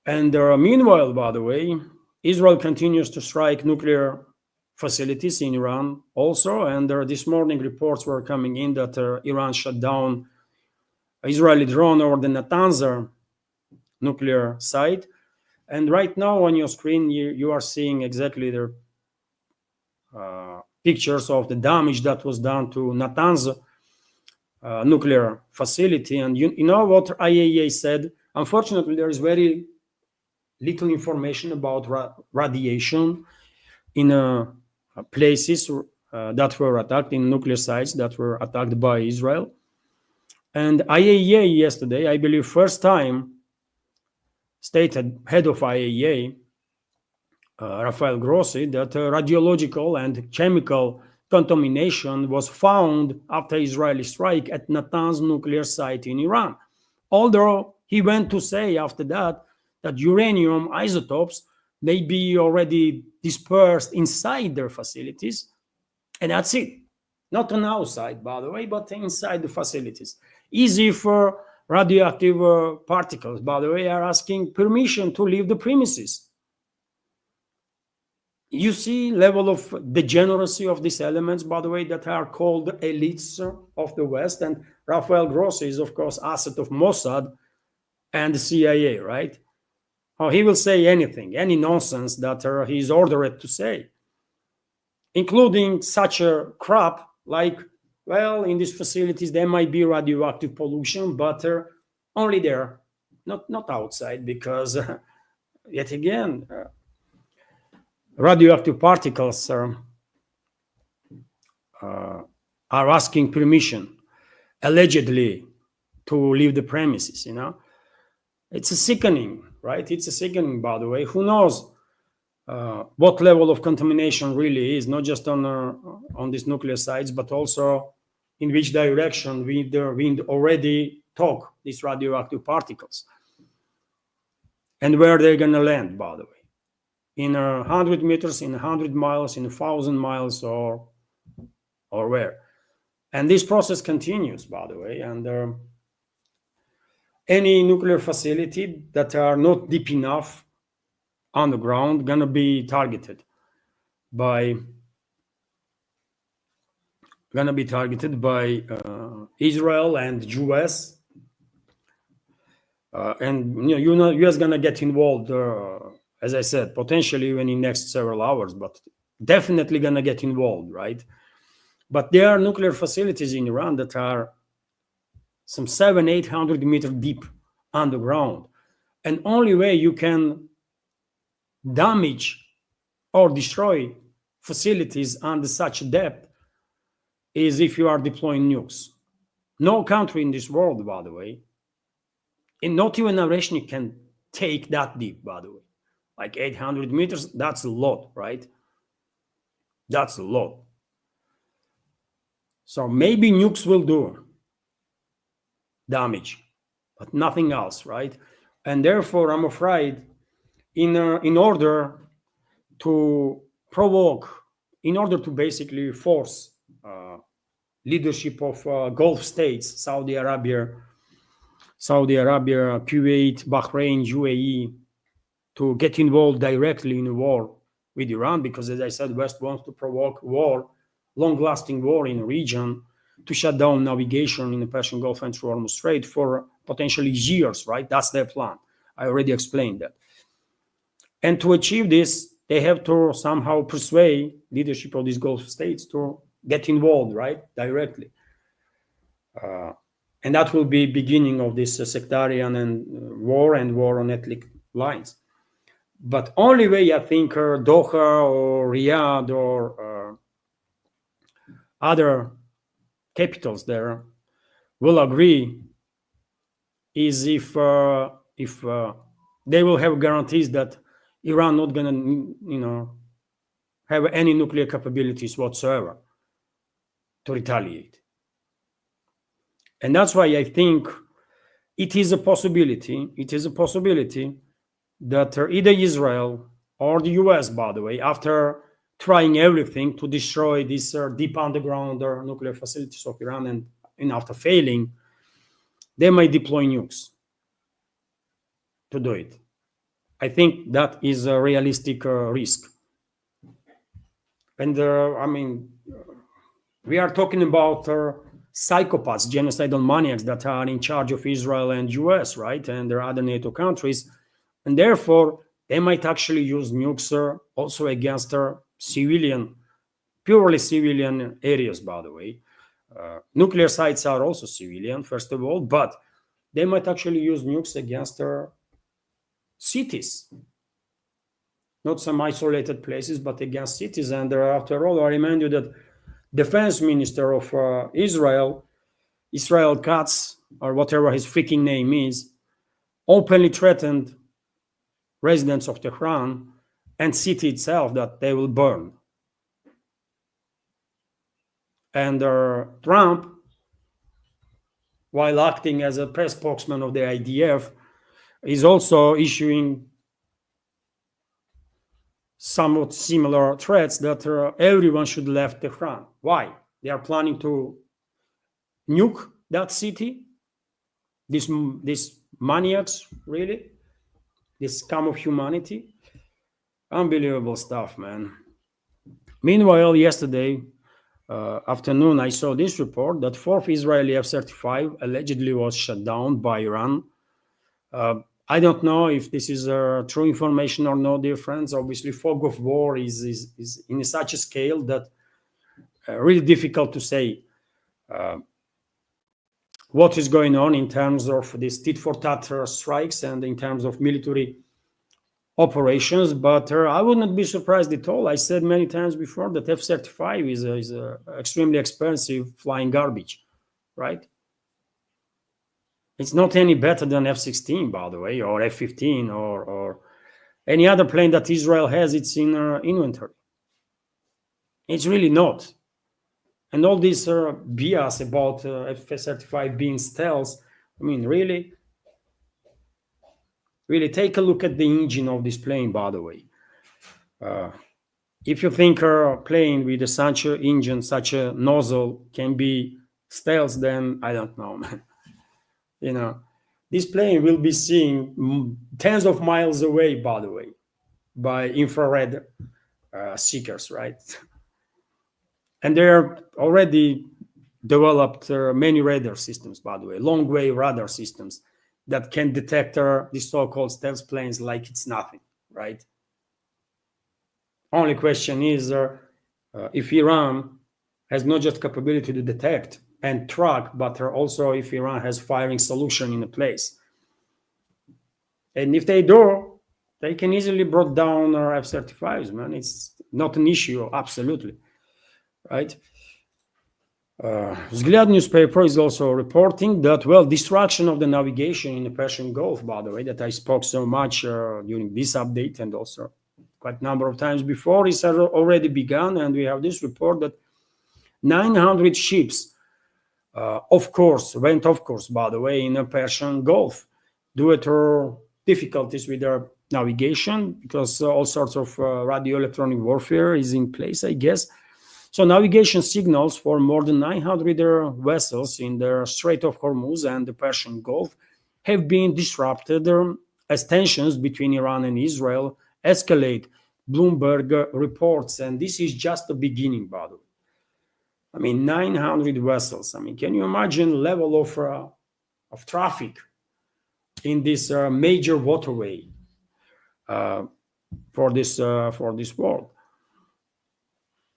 And meanwhile, by the way, Israel continues to strike nuclear facilities in Iran also. And this morning reports were coming in that Iran shut down Israeli drone over the Natanz nuclear site. And right now on your screen, you are seeing exactly the pictures of the damage that was done to Natanz nuclear facility. And you know what IAEA said? Unfortunately, there is very little information about radiation in places that were attacked, in nuclear sites that were attacked by Israel. And IAEA yesterday, I believe first time, stated head of IAEA, Rafael Grossi, that radiological and chemical contamination was found after Israeli strike at Natanz nuclear site in Iran. Although he went to say after that uranium isotopes may be already dispersed inside their facilities, and that's it. Not on outside, by the way, but inside the facilities. Easy for radioactive particles, by the way, are asking permission to leave the premises. You see level of degeneracy of these elements, by the way, that are called elites of the West. And Rafael Grossi is, of course, asset of Mossad and the CIA, right? Oh, he will say anything, any nonsense that he is ordered to say, including such a crap like, well, in these facilities there might be radioactive pollution, but only there, not outside, because yet again, radioactive particles are asking permission, allegedly, to leave the premises. It's a sickening, right? It's a sickening, by the way. Who knows what level of contamination really is, not just on these nuclear sites, but also in which direction the wind already took these radioactive particles, and where they're going to land, by the way. In 100 meters, in 100 miles, in 1,000 miles, or where. And this process continues, by the way. And any nuclear facility that are not deep enough on the ground gonna be targeted by Israel and US. And US gonna get involved. As I said, potentially even in next several hours, but definitely gonna get involved, right? But there are nuclear facilities in Iran that are some 700-800 meters deep underground. And only way you can damage or destroy facilities under such depth is if you are deploying nukes. No country in this world, by the way, and not even a nation can take that deep, by the way. Like 800 meters, that's a lot, right? That's a lot. So maybe nukes will do damage, but nothing else, right? And therefore, I'm afraid, in order to provoke, in order to basically force leadership of Gulf states, Saudi Arabia, Kuwait, Bahrain, UAE, to get involved directly in a war with Iran, because, as I said, West wants to provoke war, long-lasting war in the region, to shut down navigation in the Persian Gulf and through Hormuz Strait for potentially years, right? That's their plan. I already explained that. And to achieve this, they have to somehow persuade leadership of these Gulf states to get involved, right? Directly. And that will be beginning of this sectarian and war on ethnic lines. But only way I think Doha or Riyadh or other capitals there will agree is if they will have guarantees that Iran not gonna have any nuclear capabilities whatsoever to retaliate. And that's why I think it is a possibility. It is a possibility that either Israel or the US, by the way, after trying everything to destroy these deep underground nuclear facilities of Iran, and after failing, they might deploy nukes to do it. I think that is a realistic risk. And I mean, we are talking about psychopaths, genocidal maniacs that are in charge of Israel and US, right? And there are other NATO countries. And therefore, they might actually use nukes also against civilian, purely civilian areas, by the way. Nuclear sites are also civilian, first of all, but they might actually use nukes against cities. Not some isolated places, but against cities. And after all, I remind you that defense minister of Israel Katz, or whatever his freaking name is, openly threatened residents of Tehran and city itself that they will burn. And Trump, while acting as a press spokesman of the IDF, is also issuing somewhat similar threats that everyone should leave Tehran. Why? They are planning to nuke that city. These maniacs, really, this scum of humanity. Unbelievable stuff, man. Meanwhile, yesterday afternoon, I saw this report that fourth Israeli F35 allegedly was shut down by Iran. I don't know if this is true information or no, dear friends. Obviously, fog of war is in such a scale that really difficult to say what is going on in terms of these tit-for-tat strikes and in terms of military operations. But I would not be surprised at all. I said many times before that F-35 is extremely expensive flying garbage, right? It's not any better than F-16, by the way, or F-15, or any other plane that Israel has. It's in inventory. It's really not. And all this BS about F-35 being stealth, I mean, really take a look at the engine of this plane, by the way. If you think a plane with such an engine, such a nozzle can be stealth, then I don't know, man. You know, this plane will be seen tens of miles away, by the way, by infrared seekers, right? And there already developed many radar systems, by the way, long-wave radar systems that can detect the so-called stealth planes like it's nothing, right? Only question is if Iran has not just capability to detect and track, but also if Iran has firing solution in a place. And if they do, they can easily bring down our F-35s, man. It's not an issue, absolutely, right? Vzгляд newspaper is also reporting that, well, destruction of the navigation in the Persian Gulf, by the way, that I spoke so much during this update and also quite a number of times before, is already begun. And we have this report that 900 ships went off course, by the way, in the Persian Gulf due to difficulties with their navigation, because all sorts of radio electronic warfare is in place, I guess. So navigation signals for more than 900 vessels in the Strait of Hormuz and the Persian Gulf have been disrupted as tensions between Iran and Israel escalate, Bloomberg reports. And this is just the beginning, by the way. I mean, 900 vessels. I mean, can you imagine level of traffic in this major waterway for this world?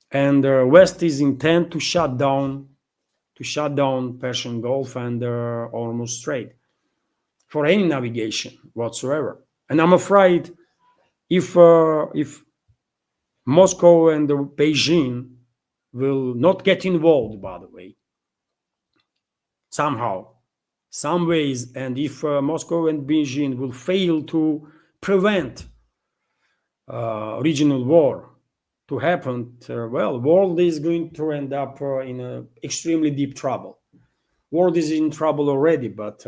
And West is intent to shut down Persian Gulf and Hormuz Strait for any navigation whatsoever. And I'm afraid if Moscow and Beijing will not get involved, by the way, somehow, some ways, and if Moscow and Beijing will fail to prevent regional war to happen, well, world is going to end up in extremely deep trouble. world is in trouble already, but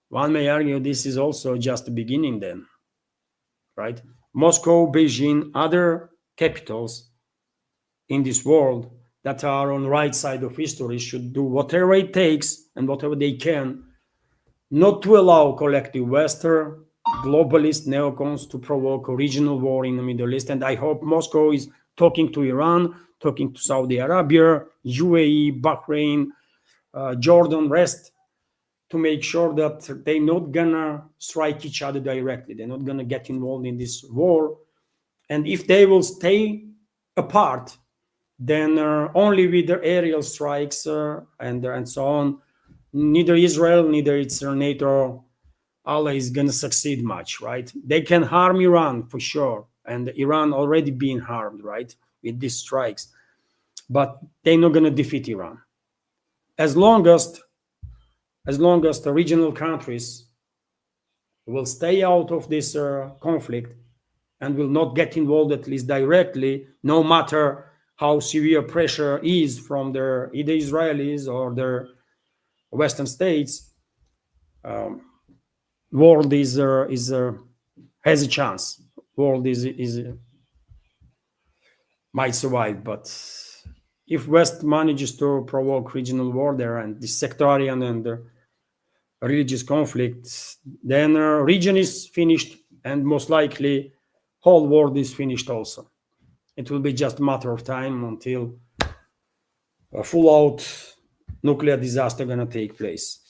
one may argue this is also just the beginning then, right? Moscow, Beijing, other capitals in this world that are on the right side of history should do whatever it takes and whatever they can not to allow collective Western globalist neocons to provoke a regional war in the Middle East. And I hope Moscow is talking to Iran, talking to Saudi Arabia, UAE, Bahrain, Jordan, rest, to make sure that they're not gonna strike each other directly. They're not gonna get involved in this war. And if they will stay apart, then only with the aerial strikes and so on, neither Israel, neither its NATO ally is going to succeed much, right? They can harm Iran for sure, and Iran already being harmed, right, with these strikes, but they're not going to defeat Iran. As long as the regional countries will stay out of this conflict and will not get involved, at least directly, no matter how severe pressure is from their either Israelis or their Western states, world is has a chance. World is might survive, but if West manages to provoke regional war there and the sectarian and religious conflicts, then region is finished, and most likely whole world is finished also. It will be just a matter of time until a full-out nuclear disaster gonna take place.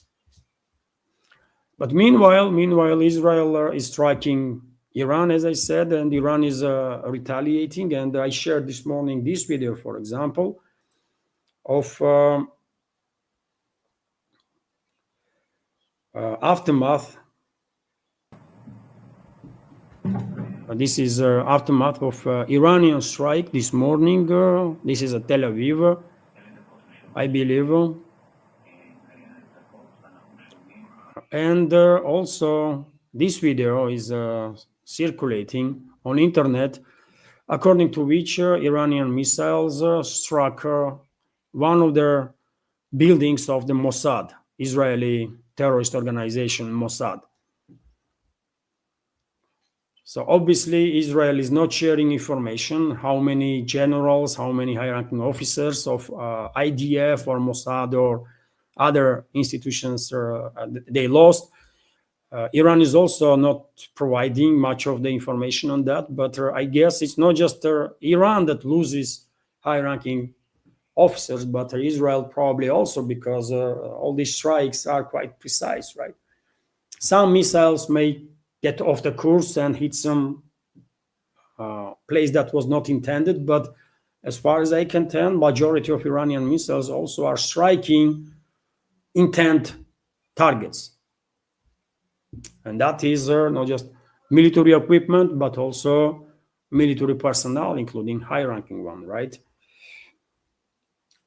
But meanwhile, Israel is striking Iran, as I said, and Iran is retaliating. And I shared this morning this video, for example, of aftermath. This is aftermath of Iranian strike this morning. This is at Tel Aviv, I believe. And also this video is circulating on internet, according to which Iranian missiles struck one of the buildings of the Mossad, Israeli terrorist organization Mossad. So obviously Israel is not sharing information, how many generals, how many high-ranking officers of IDF or Mossad or other institutions they lost. Iran is also not providing much of the information on that, but I guess it's not just Iran that loses high-ranking officers, but Israel probably also, because all these strikes are quite precise, right? Some missiles may get off the course and hit some place that was not intended, but as far as I can tell, majority of Iranian missiles also are striking intent targets. And that is not just military equipment, but also military personnel, including high-ranking one, right?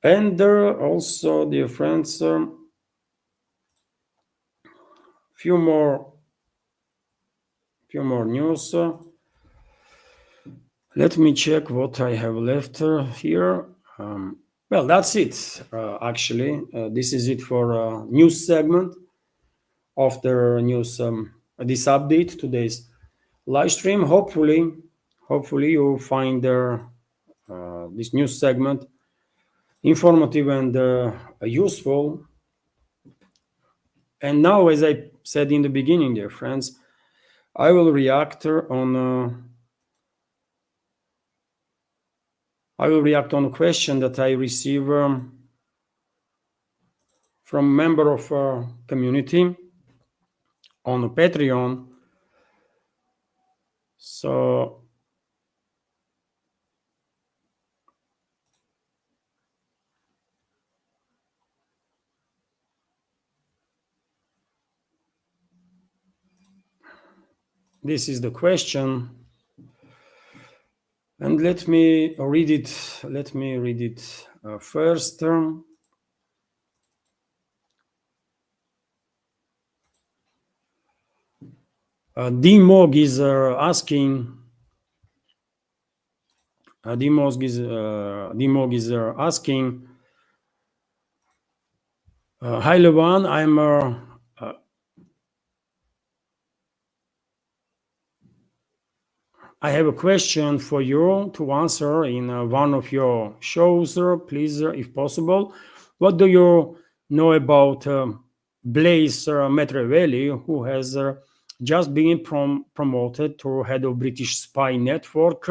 And also, dear friends, few more news. Let me check what I have left here. Well, that's it, actually. This is it for news segment of the news, this update, today's live stream. Hopefully you find this news segment informative and useful. And now, as I said in the beginning, dear friends, I will react on a question that I receive from a member of our community on Patreon. So this is the question, and let me read it first. Dimog is asking. Dimog is asking Hi, Levan. I have a question for you to answer in one of your shows, please, if possible. What do you know about Blaise Machiavelli, who has just been promoted to head of British spy network?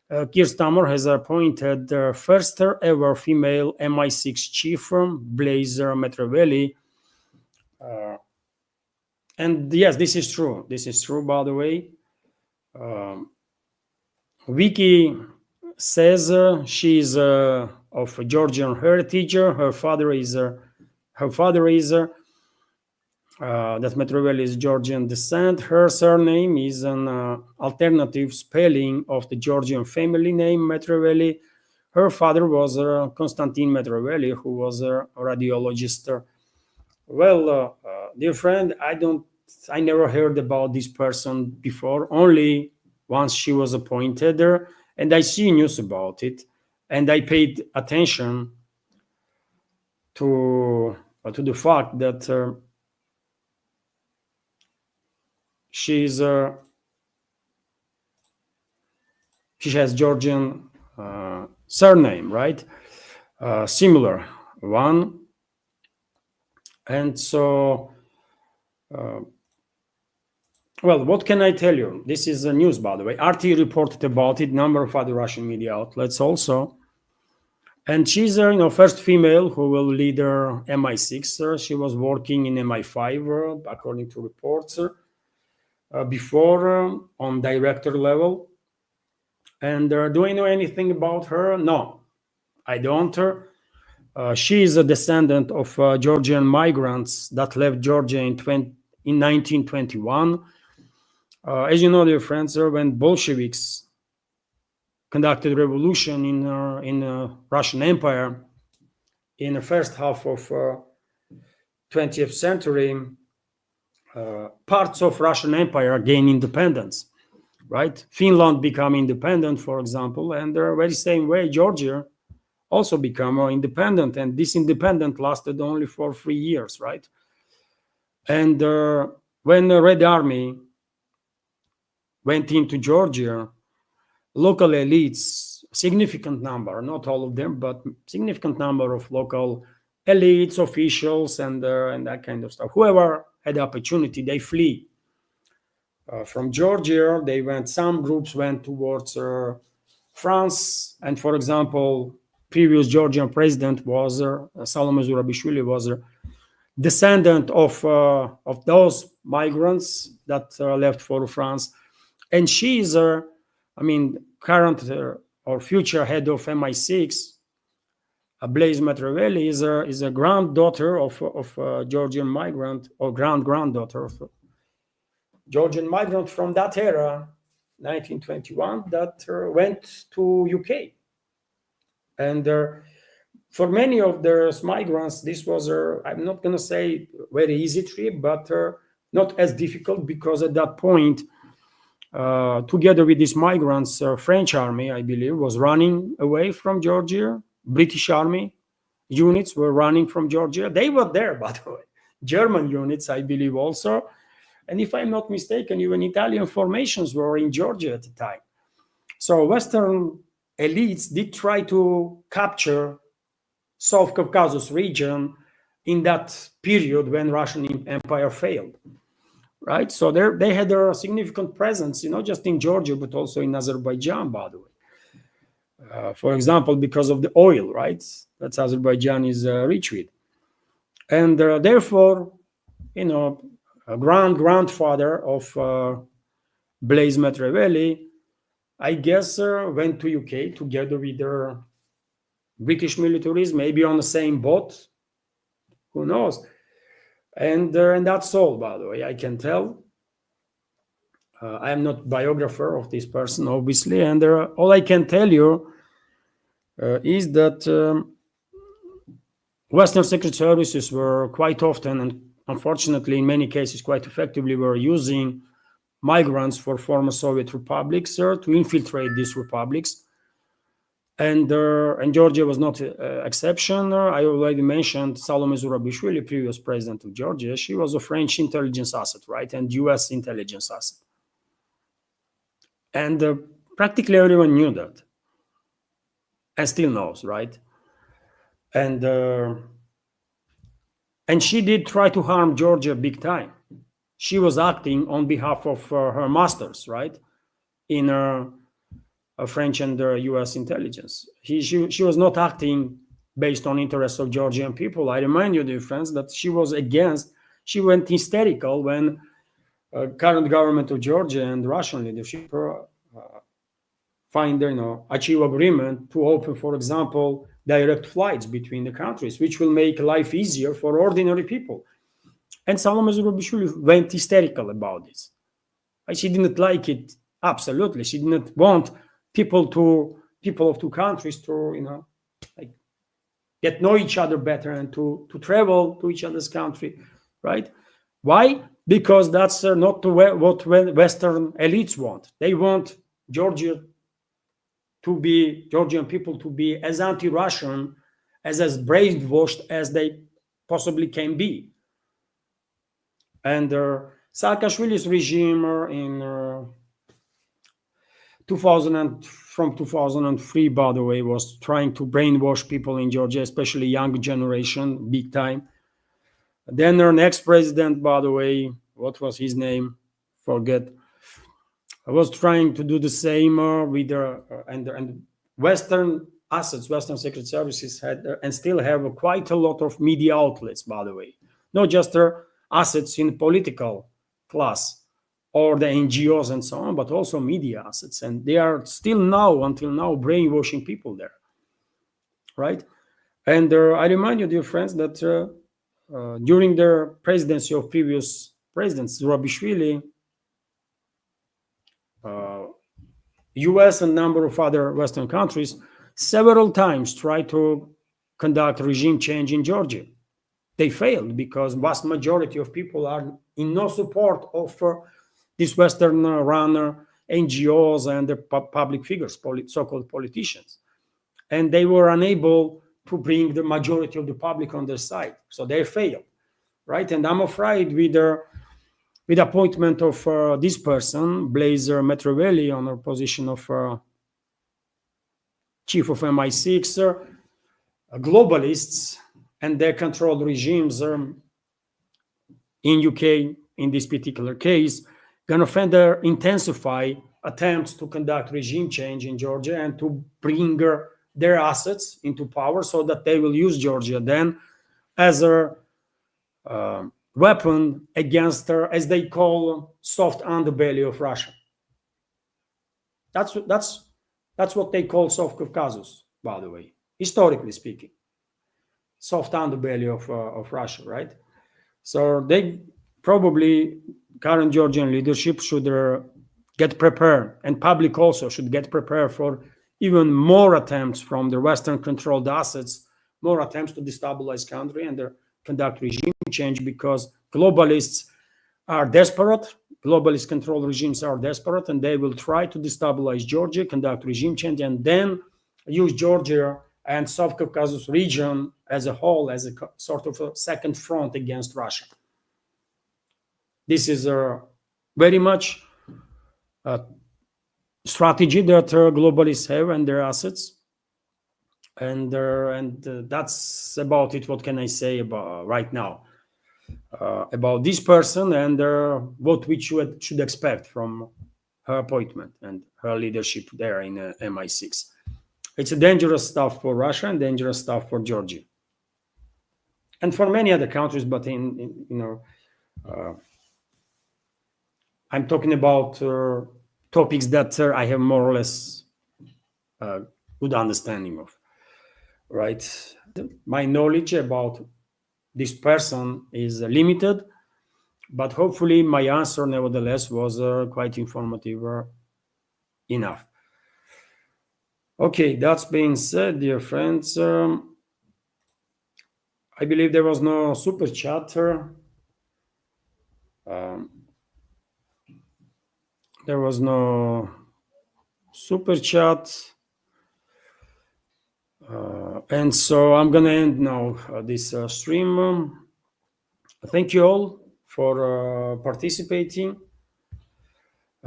Keir Starmer has appointed the first ever female MI6 chief, Blaise Machiavelli. And yes, this is true. This is true, by the way. Wiki says she is of Georgian heritage. Her father is that Machiavelli is Georgian descent. Her surname is an alternative spelling of the Georgian family name Machiavelli. Her father was Constantine Machiavelli, who was a radiologist. Well, dear friend, I never heard about this person before. Only once she was appointed, and I see news about it, and I paid attention to the fact that she has Georgian surname, right? Similar one, and so. Well, what can I tell you? This is news, by the way. RT reported about it, number of other Russian media outlets also. And she's first female who will lead her MI6. She was working in MI5, according to reports, before on director level. And do I know anything about her? No, I don't. She is a descendant of Georgian migrants that left Georgia in 1921. As you know, dear friends, when Bolsheviks conducted revolution in Russian Empire in the first half of 20th century, parts of Russian Empire gained independence, right? Finland became independent, for example, and the very same way Georgia also became independent, and this independence lasted only for 3 years, right? And when the Red Army went into Georgia, local elites, significant number, not all of them, but significant number of local elites, officials, and that kind of stuff. Whoever had the opportunity, they flee from Georgia. Some groups went towards France, and for example, previous Georgian president was Salome Zurabishvili was a descendant of those migrants that left for France. And she is, current or future head of MI6, Blaise Machiavelli, is a granddaughter of Georgian migrant, or granddaughter of Georgian migrant from that era, 1921, that went to UK. And for many of those migrants, this was, I'm not going to say very easy trip, but not as difficult, because at that point, together with these migrants, French army, I believe, was running away from Georgia. British army units were running from Georgia. They were there, by the way. German units, I believe, also. And if I'm not mistaken, even Italian formations were in Georgia at the time. So Western elites did try to capture South Caucasus region in that period when Russian Empire failed. Right, so they had a significant presence, not just in Georgia, but also in Azerbaijan, by the way. For example, because of the oil, right, that Azerbaijan is rich with. And therefore, a grandfather of Blaise Machiavelli, I guess, went to UK together with their British militaries, maybe on the same boat. Who knows? And that's all, by the way, I can tell. I am not biographer of this person, obviously, and all I can tell you is that Western secret services were quite often, and unfortunately in many cases quite effectively, were using migrants for former Soviet republics to infiltrate these republics And Georgia was not an exception. I already mentioned Salome Zurabishvili, previous president of Georgia. She was a French intelligence asset, right, and U.S. intelligence asset. And practically everyone knew that, and still knows, right? And she did try to harm Georgia big time. She was acting on behalf of her masters, right, in French and U.S. intelligence. She was not acting based on interests of Georgian people. I remind you, dear friends, that she went hysterical when current government of Georgia and Russian leadership achieve agreement to open, for example, direct flights between the countries, which will make life easier for ordinary people. And Salome Zurabishvili went hysterical about this. She didn't like it. Absolutely, she didn't want people of two countries to get know each other better and to travel to each other's country, right? Why? Because that's not what Western elites want. They want Georgian people to be as anti-Russian, as brainwashed as they possibly can be. And Saakashvili's regime in 2003, by the way, was trying to brainwash people in Georgia, especially young generation, big time. Then our next president, by the way, what was his name? Forget. I was trying to do the same with and Western assets, Western secret services had and still have quite a lot of media outlets, by the way, not just their assets in political class or the NGOs and so on, but also media assets. And they are still until now, brainwashing people there, right? And I remind you, dear friends, that during the presidency of previous presidents, Zurabishvili, US and a number of other Western countries several times tried to conduct regime change in Georgia. They failed because vast majority of people are in no support of these Western run NGOs and the public figures, so-called politicians. And they were unable to bring the majority of the public on their side. So they failed, right? And I'm afraid with the appointment of this person, Blazer Metrovelli, on a position of chief of MI6, globalists and their controlled regimes in UK, in this particular case, gonna further intensify attempts to conduct regime change in Georgia and to bring their assets into power so that they will use Georgia then as a weapon against, as they call, soft underbelly of Russia. That's what they call South Caucasus, by the way, historically speaking. Soft underbelly of Russia, right? So they probably, current Georgian leadership should get prepared, and public also should get prepared for even more attempts from the Western-controlled assets, more attempts to destabilize country and conduct regime change, because globalists are desperate. Globalist-controlled regimes are desperate, and they will try to destabilize Georgia, conduct regime change, and then use Georgia and South Caucasus region as a whole as a sort of a second front against Russia. This is very much a strategy that globalists have and their assets. And that's about it. What can I say about right now about this person and what we should expect from her appointment and her leadership there in MI6. It's a dangerous stuff for Russia and dangerous stuff for Georgia, and for many other countries. But I'm talking about topics that I have more or less good understanding of. Right, my knowledge about this person is limited, but hopefully my answer nevertheless was quite informative enough. Okay, that's being said, dear friends, I believe there was no super chat. There was no super chat. And so I'm gonna end now this stream. Thank you all for participating,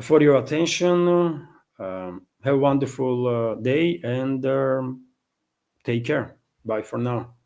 for your attention. Have a wonderful day, and take care. Bye for now.